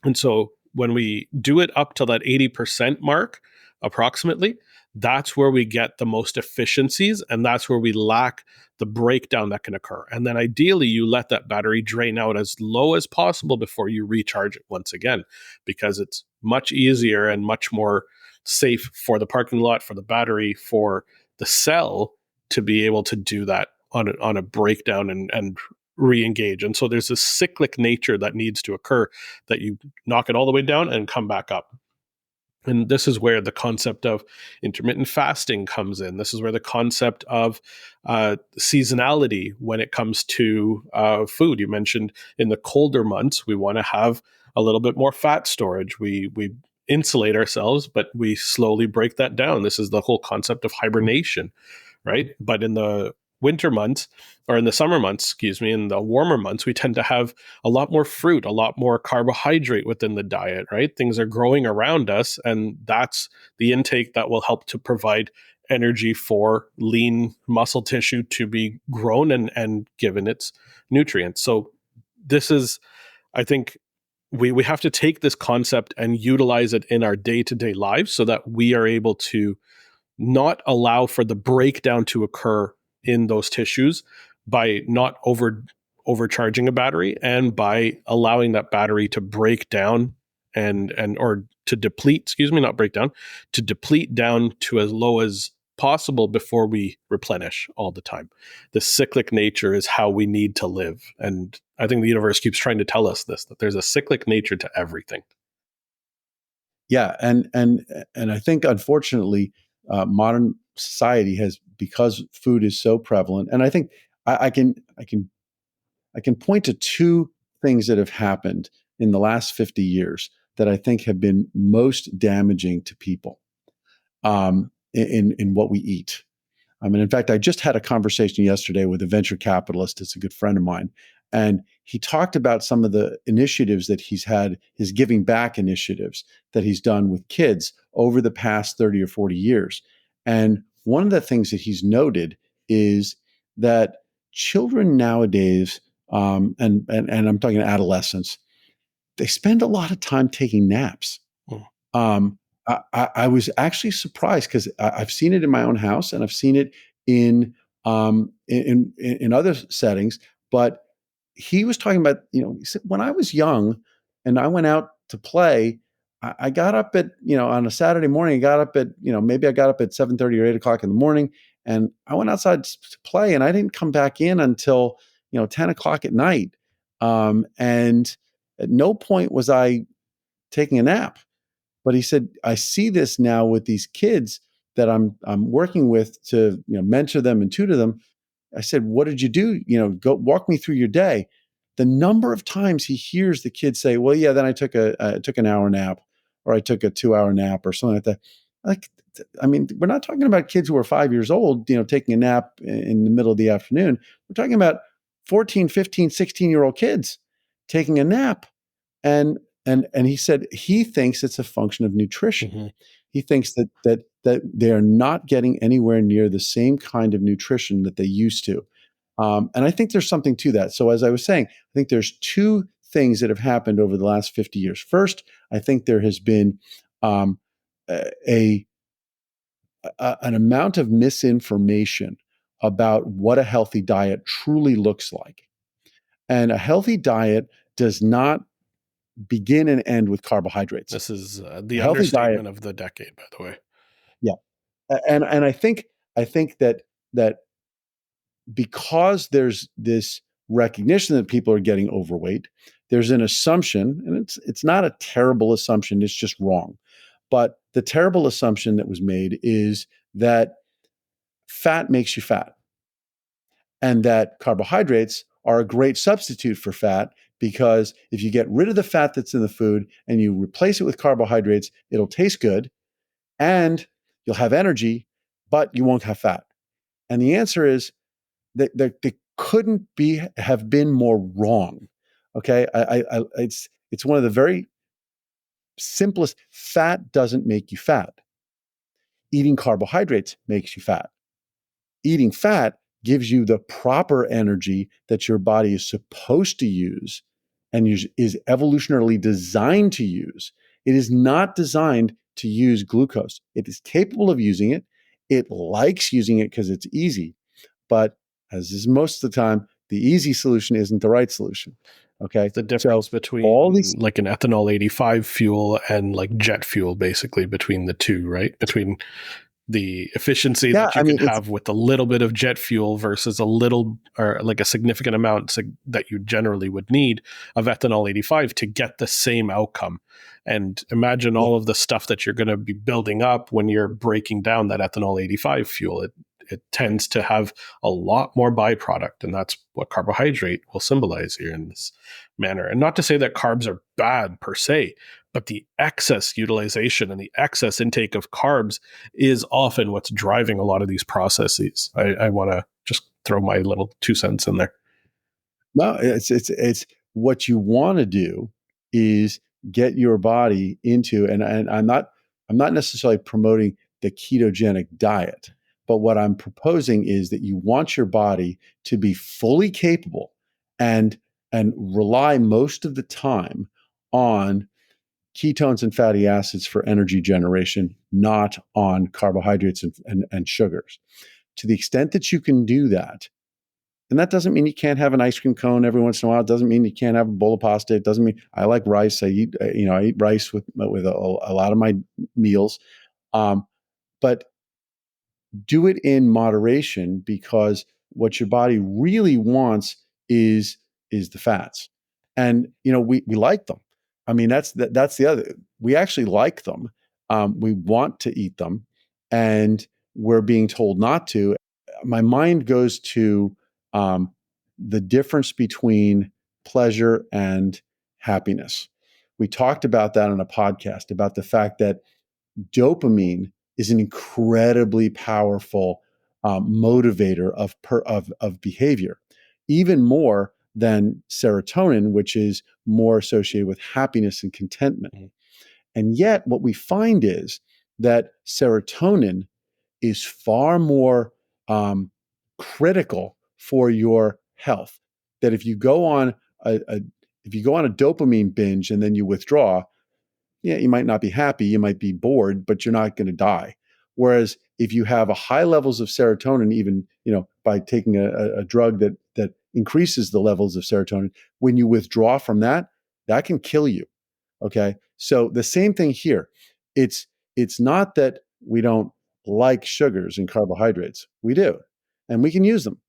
And so when we do it up to that 80% mark, approximately, that's where we get the most efficiencies, and that's where we lack the breakdown that can occur. And then ideally, you let that battery drain out as low as possible before you recharge it once again, because it's much easier and much more safe for the parking lot, for the battery, for the cell to be able to do that on a breakdown and re-engage. And so there's this cyclic nature that needs to occur, that you knock it all the way down and come back up. And this is where the concept of intermittent fasting comes in. This is where the concept of seasonality, when it comes to food. You mentioned in the colder months, we want to have a little bit more fat storage. We insulate ourselves, but we slowly break that down. This is the whole concept of hibernation, right? But in the winter months, or in the summer months, excuse me, in the warmer months, we tend to have a lot more fruit, a lot more carbohydrate within the diet, right? Things are growing around us, and that's the intake that will help to provide energy for lean muscle tissue to be grown and given its nutrients. So this is, I think, we have to take this concept and utilize it in our day-to-day lives so that we are able to not allow for the breakdown to occur in those tissues by not overcharging a battery, and by allowing that battery to break down and or to deplete, excuse me, not break down, to deplete down to as low as possible before we replenish all the time. The cyclic nature is how we need to live. And I think the universe keeps trying to tell us this, that there's a cyclic nature to everything. Yeah, and I think unfortunately, modern society has, because food is so prevalent, and I think I can point to two things that have happened in the last 50 years that I think have been most damaging to people in what we eat. I mean, in fact, I just had a conversation yesterday with a venture capitalist. It's a good friend of mine. And he talked about some of the initiatives that he's had, his giving back initiatives that he's done with kids over the past 30 or 40 years. And one of the things that he's noted is that children nowadays, and I'm talking adolescents, they spend a lot of time taking naps. Um, I was actually surprised, because I've seen it in my own house, and I've seen it in other settings. But he was talking about, he said, when I was young and I went out to play, I got up at, on a Saturday morning, I got up at, maybe I got up at 7:30 or 8 o'clock in the morning, and I went outside to play, and I didn't come back in until, 10 o'clock at night. And at no point was I taking a nap. But he said, I see this now with these kids that I'm working with to mentor them and tutor them. I said, what did you do? Go walk me through your day. The number of times he hears the kids say, well, yeah, then I took an hour nap, or I took a 2-hour nap, or something like that. Like, I mean, we're not talking about kids who are 5 years old, taking a nap in the middle of the afternoon. We're talking about 14, 15, 16-year-old kids taking a nap. And he said he thinks it's a function of nutrition. Mm-hmm. He thinks that they're not getting anywhere near the same kind of nutrition that they used to. And I think there's something to that. So as I was saying, I think there's two things that have happened over the last 50 years. First, I think there has been an amount of misinformation about what a healthy diet truly looks like. And a healthy diet does not begin and end with carbohydrates. This is the understatement of the decade, by the way. Yeah, and I think that because there's this recognition that people are getting overweight, there's an assumption, and it's not a terrible assumption, it's just wrong. But the terrible assumption that was made is that fat makes you fat, and that carbohydrates are a great substitute for fat, because if you get rid of the fat that's in the food and you replace it with carbohydrates, it'll taste good and you'll have energy, but you won't have fat. And the answer is that they couldn't have been more wrong. Okay, it's one of the very simplest. Fat doesn't make you fat. Eating carbohydrates makes you fat. Eating fat gives you the proper energy that your body is supposed to use and is evolutionarily designed to use. It is not designed to use glucose. It is capable of using it. It likes using it because it's easy. But as is most of the time, the easy solution isn't the right solution. Okay. The difference between all these, like an ethanol 85 fuel and like jet fuel, basically between the two, right? Between the efficiency that you can have with a little bit of jet fuel versus a little or like a significant amount that you generally would need of ethanol 85 to get the same outcome. And imagine all of the stuff that you're going to be building up when you're breaking down that ethanol 85 fuel. It tends to have a lot more byproduct, and that's what carbohydrate will symbolize here in this manner. And not to say that carbs are bad per se, but the excess utilization and the excess intake of carbs is often what's driving a lot of these processes. I want to just throw my little 2 cents in there. No, it's what you want to do is get your body into, and I'm not necessarily promoting the ketogenic diet, but what I'm proposing is that you want your body to be fully capable and rely most of the time on ketones and fatty acids for energy generation, not on carbohydrates and sugars. To the extent that you can do that, and that doesn't mean you can't have an ice cream cone every once in a while. It doesn't mean you can't have a bowl of pasta. It doesn't mean I like rice. I eat rice with a lot of my meals, but do it in moderation, because what your body really wants is the fats. And we like them. I mean, that's the other. We actually like them. We want to eat them, and we're being told not to. My mind goes to the difference between pleasure and happiness. We talked about that on a podcast, about the fact that dopamine is an incredibly powerful motivator of behavior, even more than serotonin, which is more associated with happiness and contentment. Mm-hmm. And yet, what we find is that serotonin is far more critical for your health. That if you go on a dopamine binge and then you withdraw, yeah, you might not be happy, you might be bored, but you're not going to die. Whereas if you have a high levels of serotonin, even by taking a drug that increases the levels of serotonin, when you withdraw from that can kill you. Okay, so the same thing here. It's not that we don't like sugars and carbohydrates. We do, and we can use them,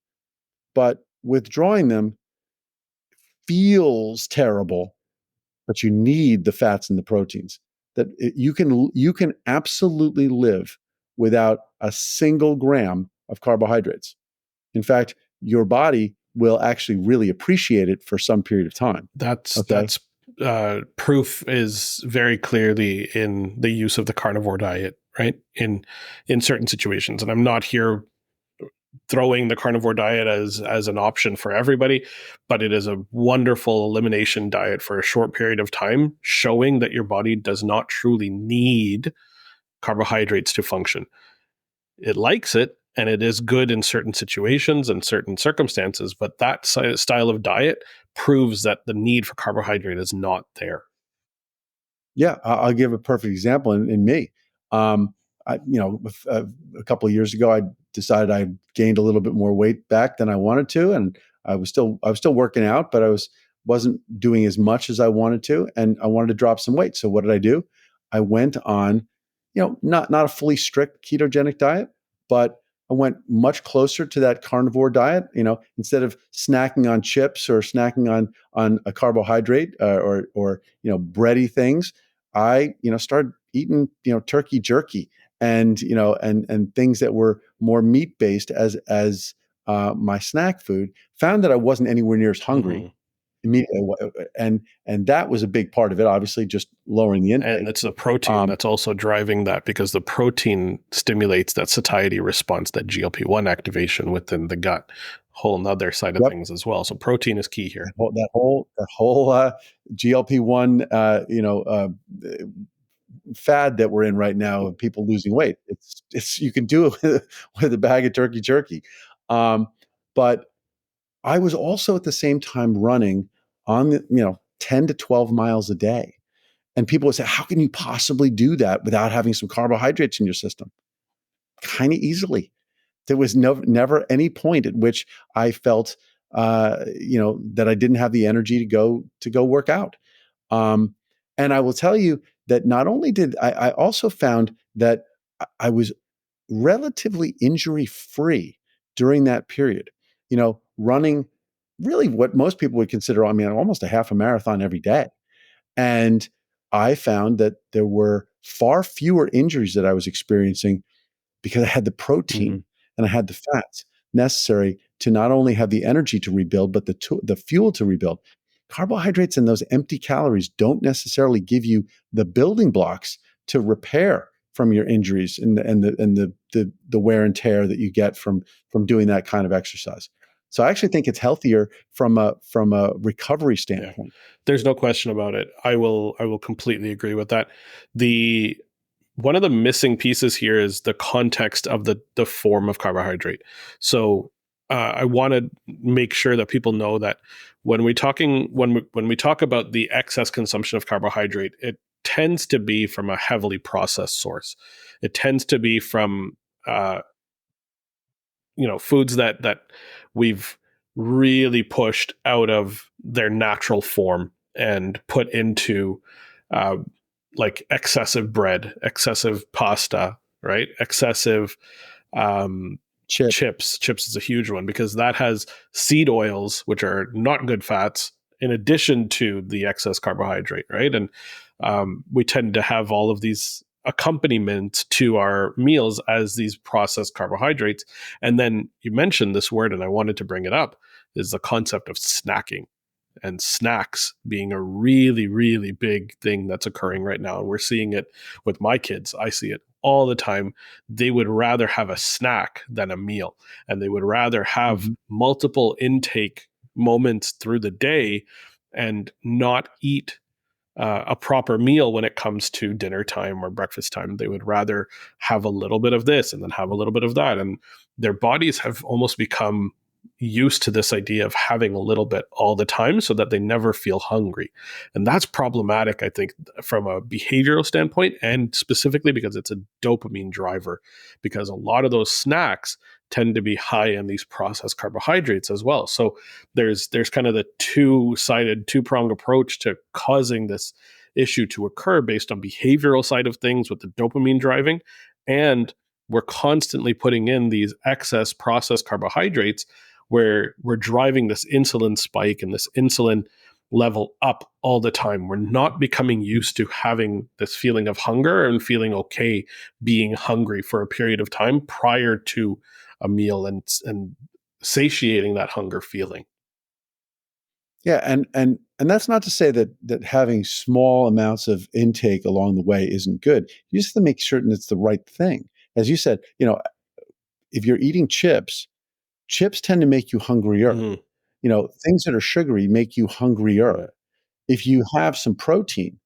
but withdrawing them feels terrible. But you need the fats and the proteins. You can absolutely live without a single gram of carbohydrates. In fact, your body will actually really appreciate it for some period of time. That's proof is very clearly in the use of the carnivore diet, right? In certain situations. And I'm not here throwing the carnivore diet as an option for everybody, but it is a wonderful elimination diet for a short period of time, showing that your body does not truly need carbohydrates to function. It likes it, and it is good in certain situations and certain circumstances, but that style of diet proves that the need for carbohydrate is not there. Yeah, I'll give a perfect example in me. A couple of years ago, I decided I gained a little bit more weight back than I wanted to, and I was still working out, but I wasn't doing as much as I wanted to, and I wanted to drop some weight. So what did I do? I went on, not a fully strict ketogenic diet, but I went much closer to that carnivore diet. Instead of snacking on chips or snacking on a carbohydrate or bready things, I started eating turkey jerky and things that were more meat based as my snack food. Found that I wasn't anywhere near as hungry. Mm-hmm. And that was a big part of it, obviously, just lowering the intake. And it's the protein that's also driving that, because the protein stimulates that satiety response, that GLP-1 activation within the gut. Whole nother side of things as well. So protein is key here. That whole GLP-1 fad that we're in right now of people losing weight. It's you can do it with a bag of turkey jerky. But I was also at the same time running on 10 to 12 miles a day. And people would say, how can you possibly do that without having some carbohydrates in your system? Kind of easily. There was never any point at which I felt, that I didn't have the energy to go work out. And I will tell you that not only did I also found that I was relatively injury free during that period, running really what most people would consider, almost a half a marathon every day. And I found that there were far fewer injuries that I was experiencing because I had the protein and I had the fats necessary to not only have the energy to rebuild, but the fuel to rebuild. Carbohydrates and those empty calories don't necessarily give you the building blocks to repair from your injuries and the wear and tear that you get from doing that kind of exercise. So I actually think it's healthier from a recovery standpoint. Yeah. There's no question about it. I will completely agree with that. One of the missing pieces here is the context of the form of carbohydrate. So I want to make sure that people know that when we talk about the excess consumption of carbohydrate, it tends to be from a heavily processed source. It tends to be from foods that we've really pushed out of their natural form and put into like excessive bread, excessive pasta, right? Excessive chips. Chips is a huge one because that has seed oils, which are not good fats, in addition to the excess carbohydrate, right? And we tend to have all of these accompaniments to our meals as these processed carbohydrates. And then you mentioned this word, and I wanted to bring it up, is the concept of snacking. And snacks being a really, really big thing that's occurring right now. And we're seeing it with my kids. I see it all the time. They would rather have a snack than a meal. And they would rather have multiple intake moments through the day and not eat a proper meal when it comes to dinner time or breakfast time. They would rather have a little bit of this and then have a little bit of that. And their bodies have almost become used to this idea of having a little bit all the time so that they never feel hungry. And that's problematic, I think, from a behavioral standpoint, and specifically because it's a dopamine driver, because a lot of those snacks tend to be high in these processed carbohydrates as well. So there's kind of the two-pronged approach to causing this issue to occur based on behavioral side of things with the dopamine driving, and we're constantly putting in these excess processed carbohydrates where we're driving this insulin spike and this insulin level up all the time. We're not becoming used to having this feeling of hunger and feeling okay being hungry for a period of time prior to a meal and satiating that hunger feeling. Yeah, and that's not to say that having small amounts of intake along the way isn't good. You just have to make certain it's the right thing. As you said, if you're eating chips tend to make you hungrier. Things that are sugary make you hungrier. Yeah. If you have some protein,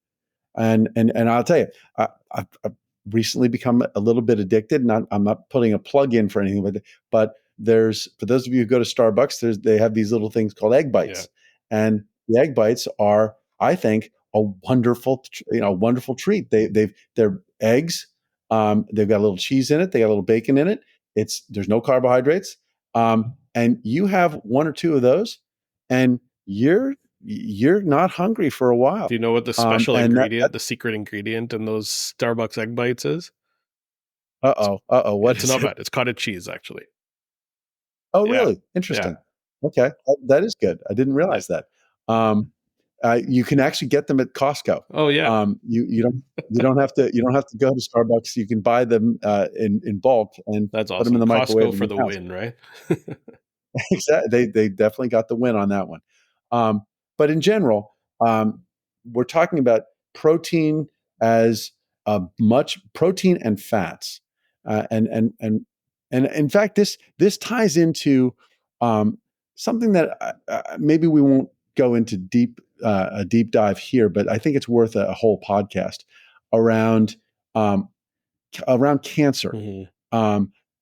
and I'll tell you, I've recently become a little bit addicted. And I'm not putting a plug in for anything, but there's, for those of you who go to Starbucks, they have these little things called egg bites, and the egg bites are, I think, a wonderful treat. They're eggs. They've got a little cheese in it. They got a little bacon in it. There's no carbohydrates. And you have one or two of those, and you're not hungry for a while. Do you know what the special ingredient, the secret ingredient in those Starbucks egg bites is? What it's not bad. It's cottage cheese, actually. Oh, really? Interesting. Yeah. Okay, that is good. I didn't realize that. You can actually get them at Costco. Oh yeah. You don't have to go to Starbucks. You can buy them in bulk and that's awesome. Put them in the microwave. Costco for the win, right? Exactly. They definitely got the win on that one. But in general, we're talking about protein as much protein and fats, and in fact, this ties into something that maybe we won't go into a deep dive here, but I think it's worth a whole podcast around cancer,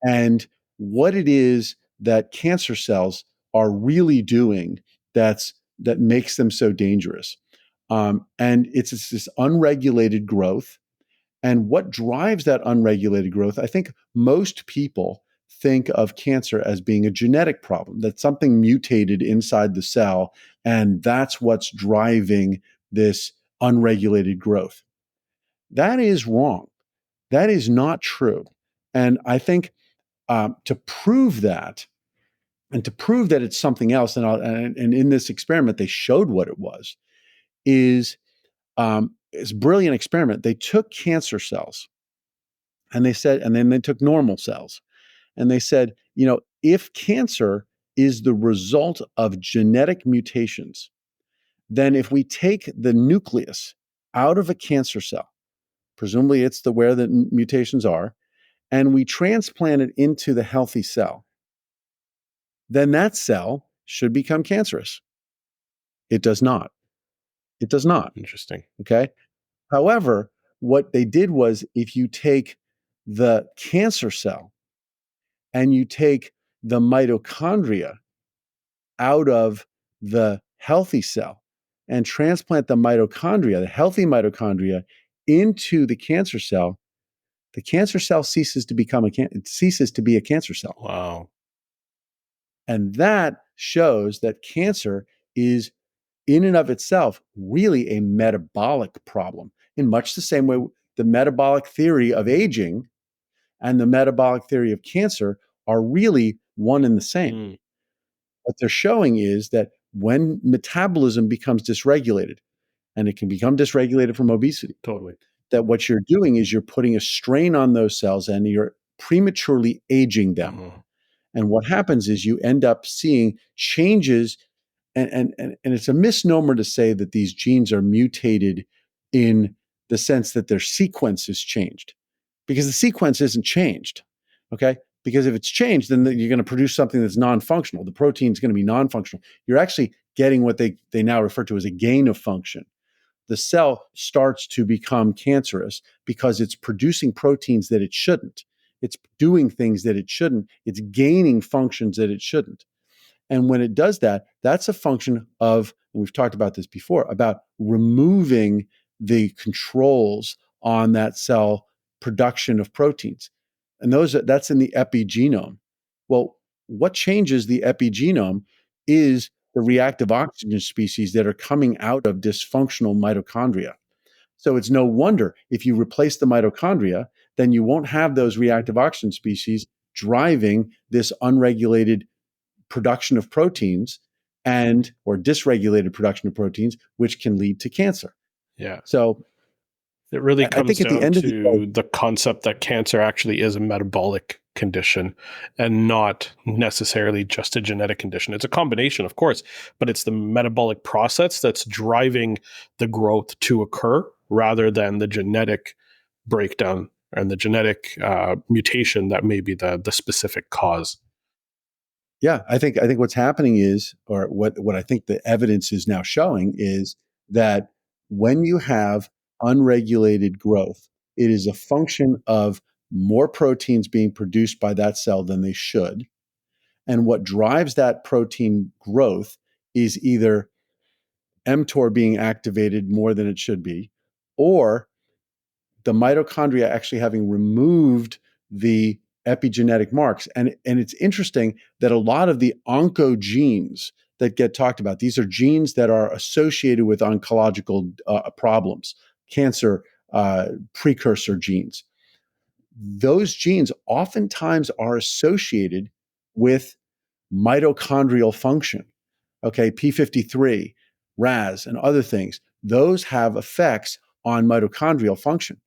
and what it is that cancer cells are really doing that makes them so dangerous. And it's this unregulated growth. And what drives that unregulated growth? I think most people think of cancer as being a genetic problem, that something mutated inside the cell, and that's what's driving this unregulated growth. That is wrong. That is not true. And I think to prove that, and to prove that it's something else, and in this experiment they showed what it was, is it's a brilliant experiment. They took cancer cells, and they said, and then they took normal cells, and they said, if cancer is the result of genetic mutations, then if we take the nucleus out of a cancer cell, presumably it's where the mutations are, and we transplant it into the healthy cell, then that cell should become cancerous. It does not. It does not. Interesting. Okay. However, what they did was, if you take the cancer cell and you take the mitochondria out of the healthy cell and transplant the healthy mitochondria, into the cancer cell ceases to be a cancer cell. Wow. And that shows that cancer is, in and of itself, really a metabolic problem, in much the same way the metabolic theory of aging and the metabolic theory of cancer are really one and the same. What they're showing is that when metabolism becomes dysregulated, and it can become dysregulated from obesity, Totally. that what you're doing is you're putting a strain on those cells and you're prematurely aging them. Mm-hmm. And what happens is you end up seeing changes, and it's a misnomer to say that these genes are mutated in the sense that their sequence is changed, because the sequence isn't changed, okay? Because if it's changed, then you're going to produce something that's non-functional. The protein is going to be non-functional. You're actually getting what they now refer to as a gain of function. The cell starts to become cancerous because it's producing proteins that it shouldn't. It's doing things that it shouldn't. It's gaining functions that it shouldn't. And when it does that, that's a function of, and we've talked about this before, about removing the controls on that cell production of proteins. And that's in the epigenome. Well, what changes the epigenome is the reactive oxygen species that are coming out of dysfunctional mitochondria. So it's no wonder if you replace the mitochondria, then you won't have those reactive oxygen species driving this unregulated production of proteins or dysregulated production of proteins, which can lead to cancer. Yeah. So it really I comes think at the down end of to the concept that cancer actually is a metabolic condition and not necessarily just a genetic condition. It's a combination, of course, but it's the metabolic process that's driving the growth to occur rather than the genetic breakdown and the genetic mutation that may be the specific cause. Yeah, I think what's happening is, or what I think the evidence is now showing, is that when you have unregulated growth, it is a function of more proteins being produced by that cell than they should. And what drives that protein growth is either mTOR being activated more than it should be, or the mitochondria actually having removed the epigenetic marks. And it's interesting that a lot of the oncogenes that get talked about, these are genes that are associated with oncological problems, cancer precursor genes. Those genes oftentimes are associated with mitochondrial function. Okay, P53, RAS, and other things. Those have effects on mitochondrial function.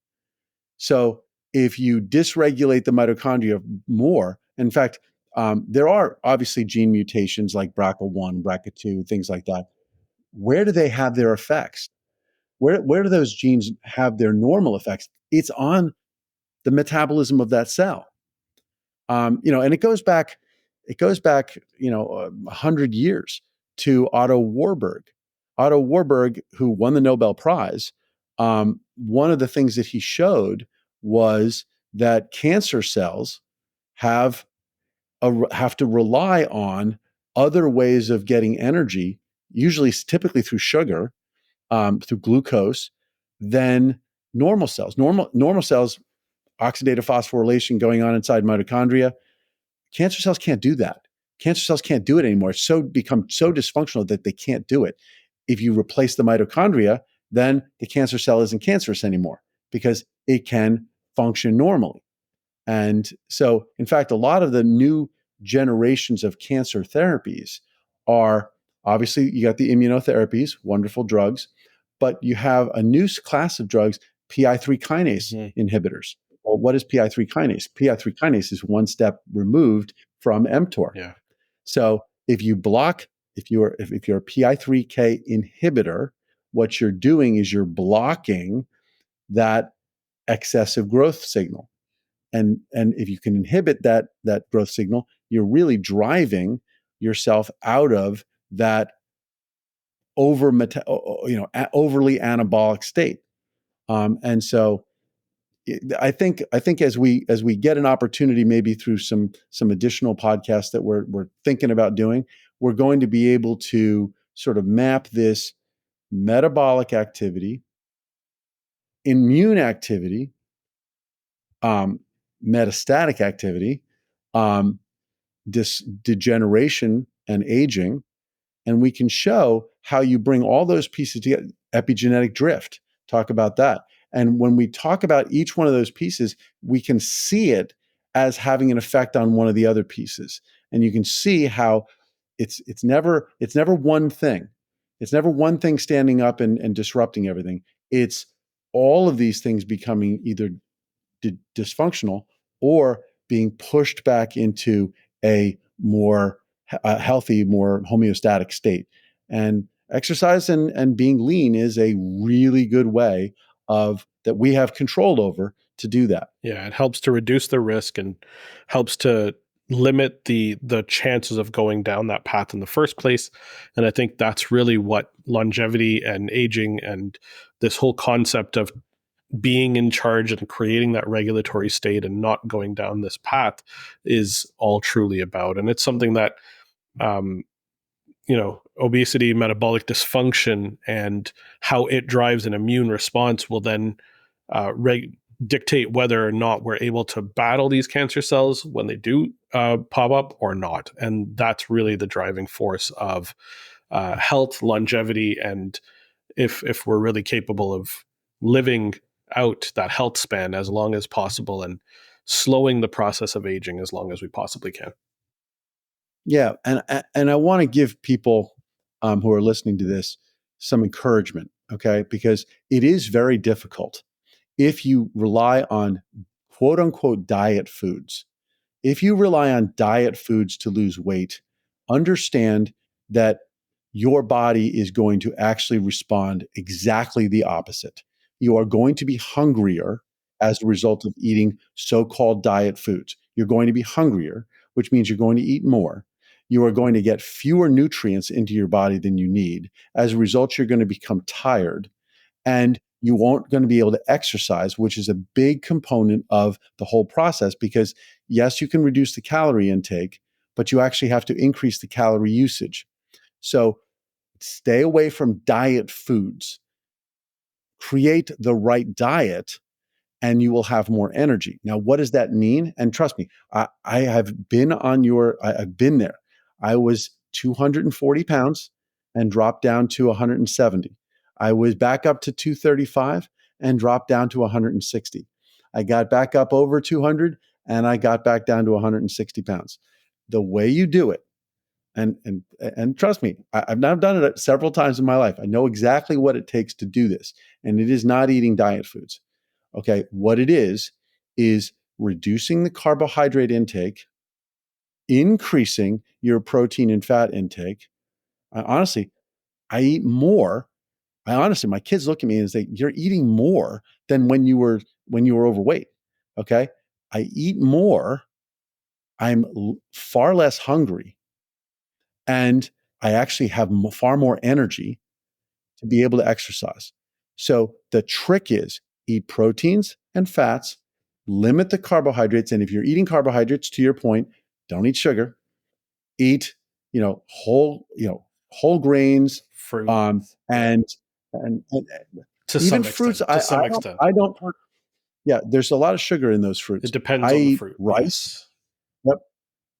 So if you dysregulate the mitochondria more, in fact, there are obviously gene mutations like BRCA1, BRCA2, things like that. Where do they have their effects? Where do those genes have their normal effects? It's on the metabolism of that cell. And it goes back, 100 years to Otto Warburg. Otto Warburg, who won the Nobel Prize, one of the things that he showed was that cancer cells have to rely on other ways of getting energy, typically through sugar, through glucose than normal cells. Normal cells, oxidative phosphorylation going on inside mitochondria. Cancer cells can't do that. Cancer cells can't do it anymore. It's become so dysfunctional that they can't do it. If you replace the mitochondria, then the cancer cell isn't cancerous anymore because it can function normally. And so, in fact, a lot of the new generations of cancer therapies are obviously, you got the immunotherapies, wonderful drugs, but you have a new class of drugs, PI3 kinase inhibitors. Well, what is PI3 kinase? PI3 kinase is one step removed from mTOR. Yeah. So if you're a PI3K inhibitor, what you're doing is you're blocking that excessive growth signal. And if you can inhibit that growth signal, you're really driving yourself out of that overly anabolic state. And so I think as we get an opportunity, maybe through some additional podcasts that we're thinking about doing, we're going to be able to sort of map this metabolic activity, immune activity, metastatic activity, degeneration and aging, and we can show how you bring all those pieces together. Epigenetic drift, talk about that. And when we talk about each one of those pieces, we can see it as having an effect on one of the other pieces. And you can see how it's never one thing. It's never one thing standing up and disrupting everything. It's all of these things becoming either dysfunctional or being pushed back into a more healthy, more homeostatic state. And exercise and being lean is a really good way of that we have control over to do that. Yeah, it helps to reduce the risk and helps to limit the chances of going down that path in the first place. And I think that's really what longevity and aging and this whole concept of being in charge and creating that regulatory state and not going down this path is all truly about. And it's something that, obesity, metabolic dysfunction, and how it drives an immune response will then dictate whether or not we're able to battle these cancer cells when they do pop up or not. And that's really the driving force of health, longevity, and if we're really capable of living out that health span as long as possible and slowing the process of aging as long as we possibly can. Yeah, and I want to give people who are listening to this some encouragement, okay? Because it is very difficult if you rely on quote unquote diet foods. If you rely on diet foods to lose weight, understand that your body is going to actually respond exactly the opposite. You are going to be hungrier as a result of eating so-called diet foods. You're going to be hungrier, which means you're going to eat more. You are going to get fewer nutrients into your body than you need. As a result, you're going to become tired, and you won't going to be able to exercise, which is a big component of the whole process, because yes, you can reduce the calorie intake, but you actually have to increase the calorie usage. So stay away from diet foods. Create the right diet, and you will have more energy. Now, what does that mean? And trust me, I have been I've been there. I was 240 pounds and dropped down to 170. I was back up to 235 and dropped down to 160. I got back up over 200 and I got back down to 160 pounds. The way you do it, and trust me, I've now done it several times in my life. I know exactly what it takes to do this, and it is not eating diet foods. Okay, what it is reducing the carbohydrate intake, increasing your protein and fat intake. Honestly, I eat more. My kids look at me and say, "You're eating more than when you were overweight." Okay, I eat more. I'm far less hungry, and I actually have far more energy to be able to exercise. So the trick is eat proteins and fats, limit the carbohydrates. And if you're eating carbohydrates, to your point, don't eat sugar. Eat, whole grains, Fruits. and And To even some fruits, extent. To some extent. I don't. Yeah, there's a lot of sugar in those fruits. It depends I on the eat fruit. rice. Yes. Yep,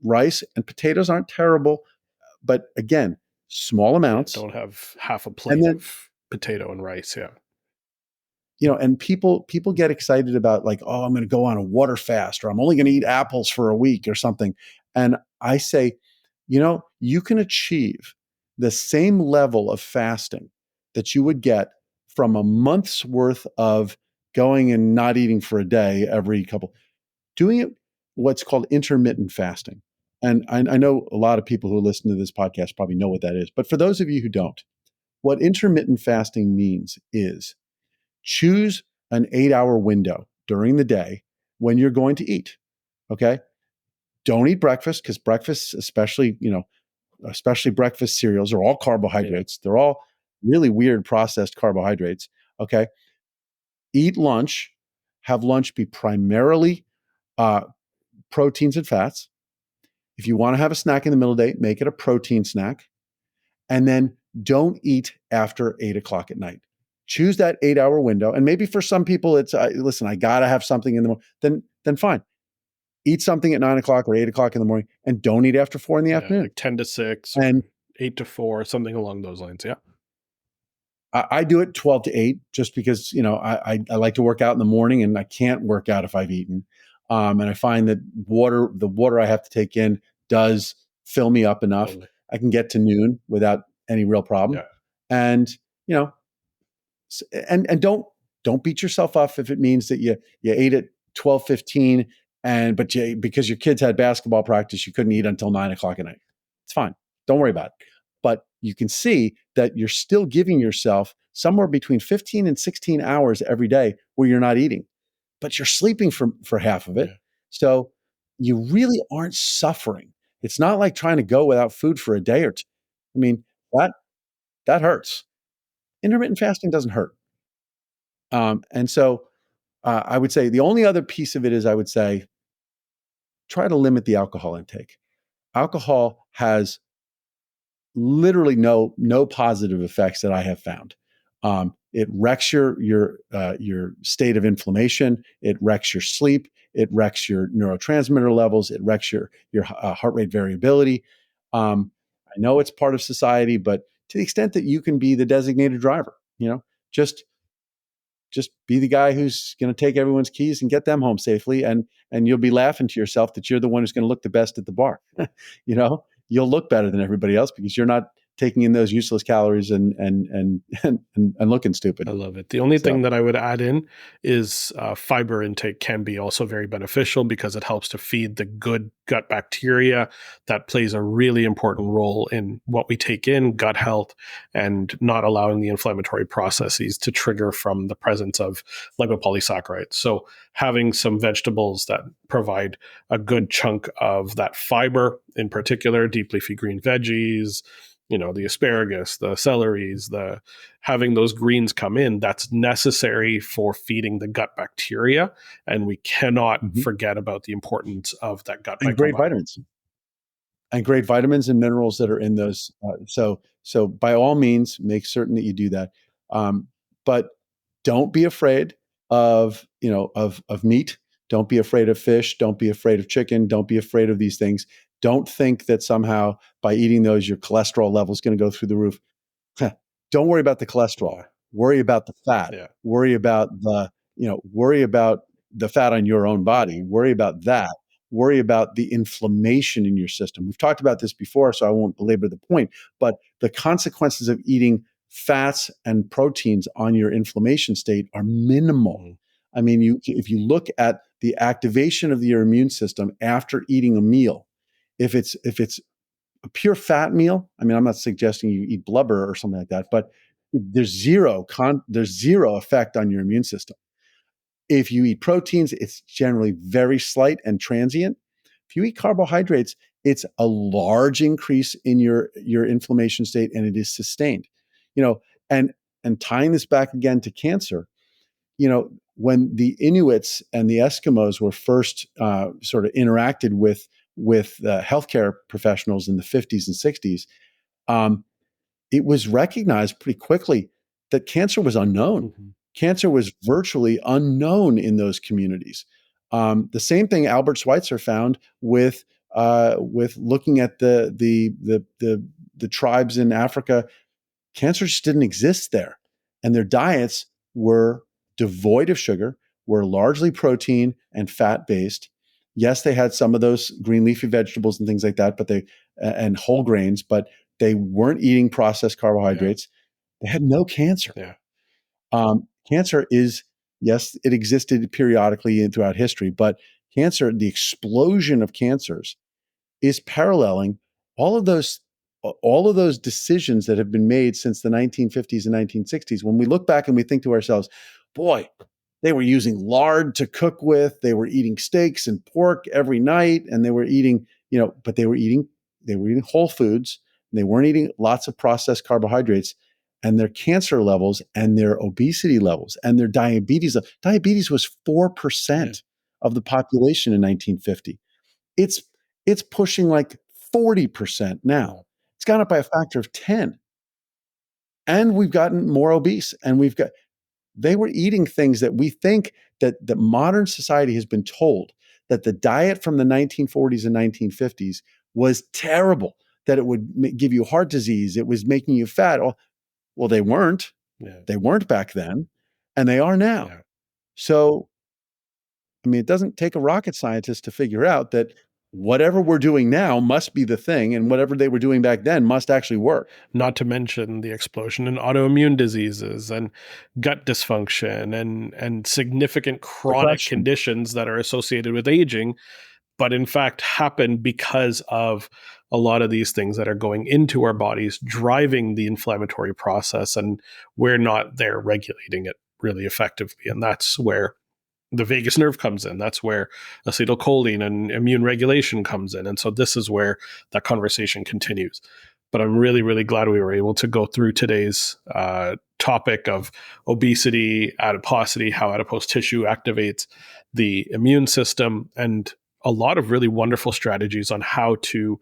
rice and potatoes aren't terrible, but again, small Yeah, amounts. don't have half a And plate then, of potato and rice. Yeah. and people get excited about like, oh, I'm going to go on a water fast, or I'm only going to eat apples for a week or something. And I say, you can achieve the same level of fasting that you would get from a month's worth of going and not eating for a day every couple, doing it what's called intermittent fasting. And I know a lot of people who listen to this podcast probably know what that is. But for those of you who don't, what intermittent fasting means is choose an 8-hour window during the day when you're going to eat. Okay. Don't eat breakfast, because breakfast, especially breakfast cereals, are all carbohydrates. They're all really weird processed carbohydrates. Okay. Eat lunch, have lunch be primarily uh, proteins and fats. If you want to have a snack in the middle of the day, make it a protein snack. And then don't eat after 8 o'clock at night. Choose that 8-hour window. And maybe for some people, it's listen, I got to have something in the morning. Then fine. Eat something at 9 o'clock or 8 o'clock in the morning, and don't eat after 4 in the afternoon. Like 10 to 6 or And 8 to 4, something along those lines. Yeah. I do it 12 to 8 just because, I like to work out in the morning, and I can't work out if I've eaten. And I find that the water I have to take in does fill me up enough. Totally. I can get to noon without any real problem. Yeah. And, and don't beat yourself up if it means that you ate at 12:15 but because your kids had basketball practice, you couldn't eat until 9 o'clock at night. It's fine. Don't worry about it. But you can see that you're still giving yourself somewhere between 15 and 16 hours every day where you're not eating, but you're sleeping for half of it. Yeah. So you really aren't suffering. It's not like trying to go without food for a day or two. I mean, that hurts. Intermittent fasting doesn't hurt. And so I would say the only other piece of it is, I would say, try to limit the alcohol intake. Alcohol has literally no positive effects that I have found. It wrecks your state of inflammation. It wrecks your sleep. It wrecks your neurotransmitter levels. It wrecks your heart rate variability. I know it's part of society, but to the extent that you can be the designated driver, just be the guy who's going to take everyone's keys and get them home safely, and you'll be laughing to yourself that you're the one who's going to look the best at the bar. You'll look better than everybody else because you're not taking in those useless calories and looking stupid. I love it. The only thing that I would add in is fiber intake can be also very beneficial because it helps to feed the good gut bacteria that plays a really important role in what we take in, gut health, and not allowing the inflammatory processes to trigger from the presence of lipopolysaccharides. So having some vegetables that provide a good chunk of that fiber, in particular, deep leafy green veggies, the asparagus, the celeries, having those greens come in, that's necessary for feeding the gut bacteria. And we cannot forget about the importance of that gut and great vitamins. And great vitamins and minerals that are in those. So by all means, make certain that you do that. But don't be afraid of meat. Don't be afraid of fish. Don't be afraid of chicken. Don't be afraid of these things. Don't think that somehow by eating those, your cholesterol level is going to go through the roof. Don't worry about the cholesterol. Worry about the fat. Yeah. Worry about the fat on your own body. Worry about that. Worry about the inflammation in your system. We've talked about this before, so I won't belabor the point, but the consequences of eating fats and proteins on your inflammation state are minimal. I mean, if you look at the activation of your immune system after eating a meal, if it's a pure fat meal, I mean, I'm not suggesting you eat blubber or something like that, but there's zero effect on your immune system. If you eat proteins, it's generally very slight and transient. If you eat carbohydrates, it's a large increase in your inflammation state, and it is sustained. And tying this back again to cancer, when the Inuits and the Eskimos were first sort of interacted with healthcare professionals in the 50s and 60s, it was recognized pretty quickly that cancer was unknown. Mm-hmm. Cancer was virtually unknown in those communities. The same thing Albert Schweitzer found with looking at the tribes in Africa. Cancer just didn't exist there, and their diets were devoid of sugar, were largely protein and fat based. Yes, they had some of those green leafy vegetables and things like that, but and whole grains, but they weren't eating processed carbohydrates. Yeah. They had no cancer. Yeah. Cancer is, yes, it existed periodically throughout history, but cancer, the explosion of cancers, is paralleling all of those decisions that have been made since the 1950s and 1960s. When we look back and we think to ourselves, boy, they were using lard to cook with, they were eating steaks and pork every night, and they were eating, but they were eating whole foods, and they weren't eating lots of processed carbohydrates. And their cancer levels and their obesity levels and their diabetes was 4% of the population in 1950. It's pushing like 40% now. It's gone up by a factor of 10. And we've gotten more obese, and they were eating things that we think that modern society has been told that the diet from the 1940s and 1950s was terrible, that it would give you heart disease, it was making you fat. Well, they weren't. Yeah. They weren't back then, and they are now. Yeah. So, it doesn't take a rocket scientist to figure out that whatever we're doing now must be the thing, and whatever they were doing back then must actually work. Not to mention the explosion in autoimmune diseases and gut dysfunction and significant chronic conditions that are associated with aging, but in fact happen because of a lot of these things that are going into our bodies, driving the inflammatory process, and we're not there regulating it really effectively. And that's where the vagus nerve comes in. That's where acetylcholine and immune regulation comes in. And so this is where that conversation continues. But I'm really, really glad we were able to go through today's topic of obesity, adiposity, how adipose tissue activates the immune system, and a lot of really wonderful strategies on how to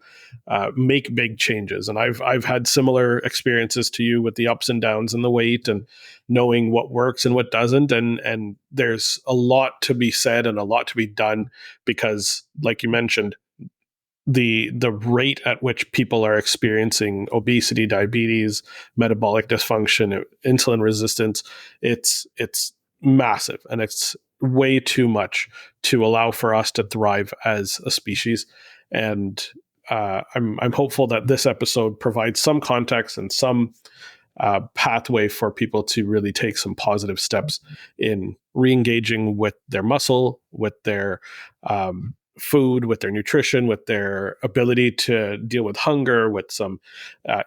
make big changes. And I've had similar experiences to you with the ups and downs and the weight and knowing what works and what doesn't. And there's a lot to be said and a lot to be done because, like you mentioned, the rate at which people are experiencing obesity, diabetes, metabolic dysfunction, insulin resistance, it's massive, and it's way too much to allow for us to thrive as a species. And I'm hopeful that this episode provides some context and some pathway for people to really take some positive steps in re-engaging with their muscle, with their food, with their nutrition, with their ability to deal with hunger, with some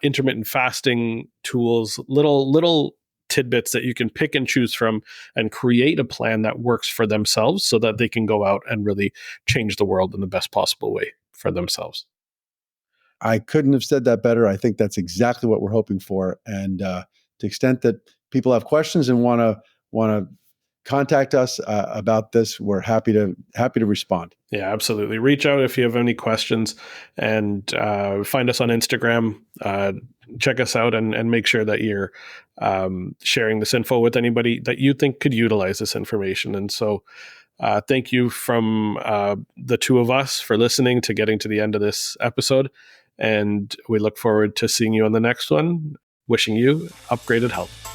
intermittent fasting tools, little tidbits that you can pick and choose from and create a plan that works for themselves so that they can go out and really change the world in the best possible way for themselves. I couldn't have said that better. I think that's exactly what we're hoping for. And to the extent that people have questions and want to contact us about this, we're happy to respond. Yeah, absolutely. Reach out if you have any questions, and find us on Instagram. Check us out and make sure that you're sharing this info with anybody that you think could utilize this information. And so thank you from the two of us for listening to getting to the end of this episode. And we look forward to seeing you on the next one. Wishing you upgraded health.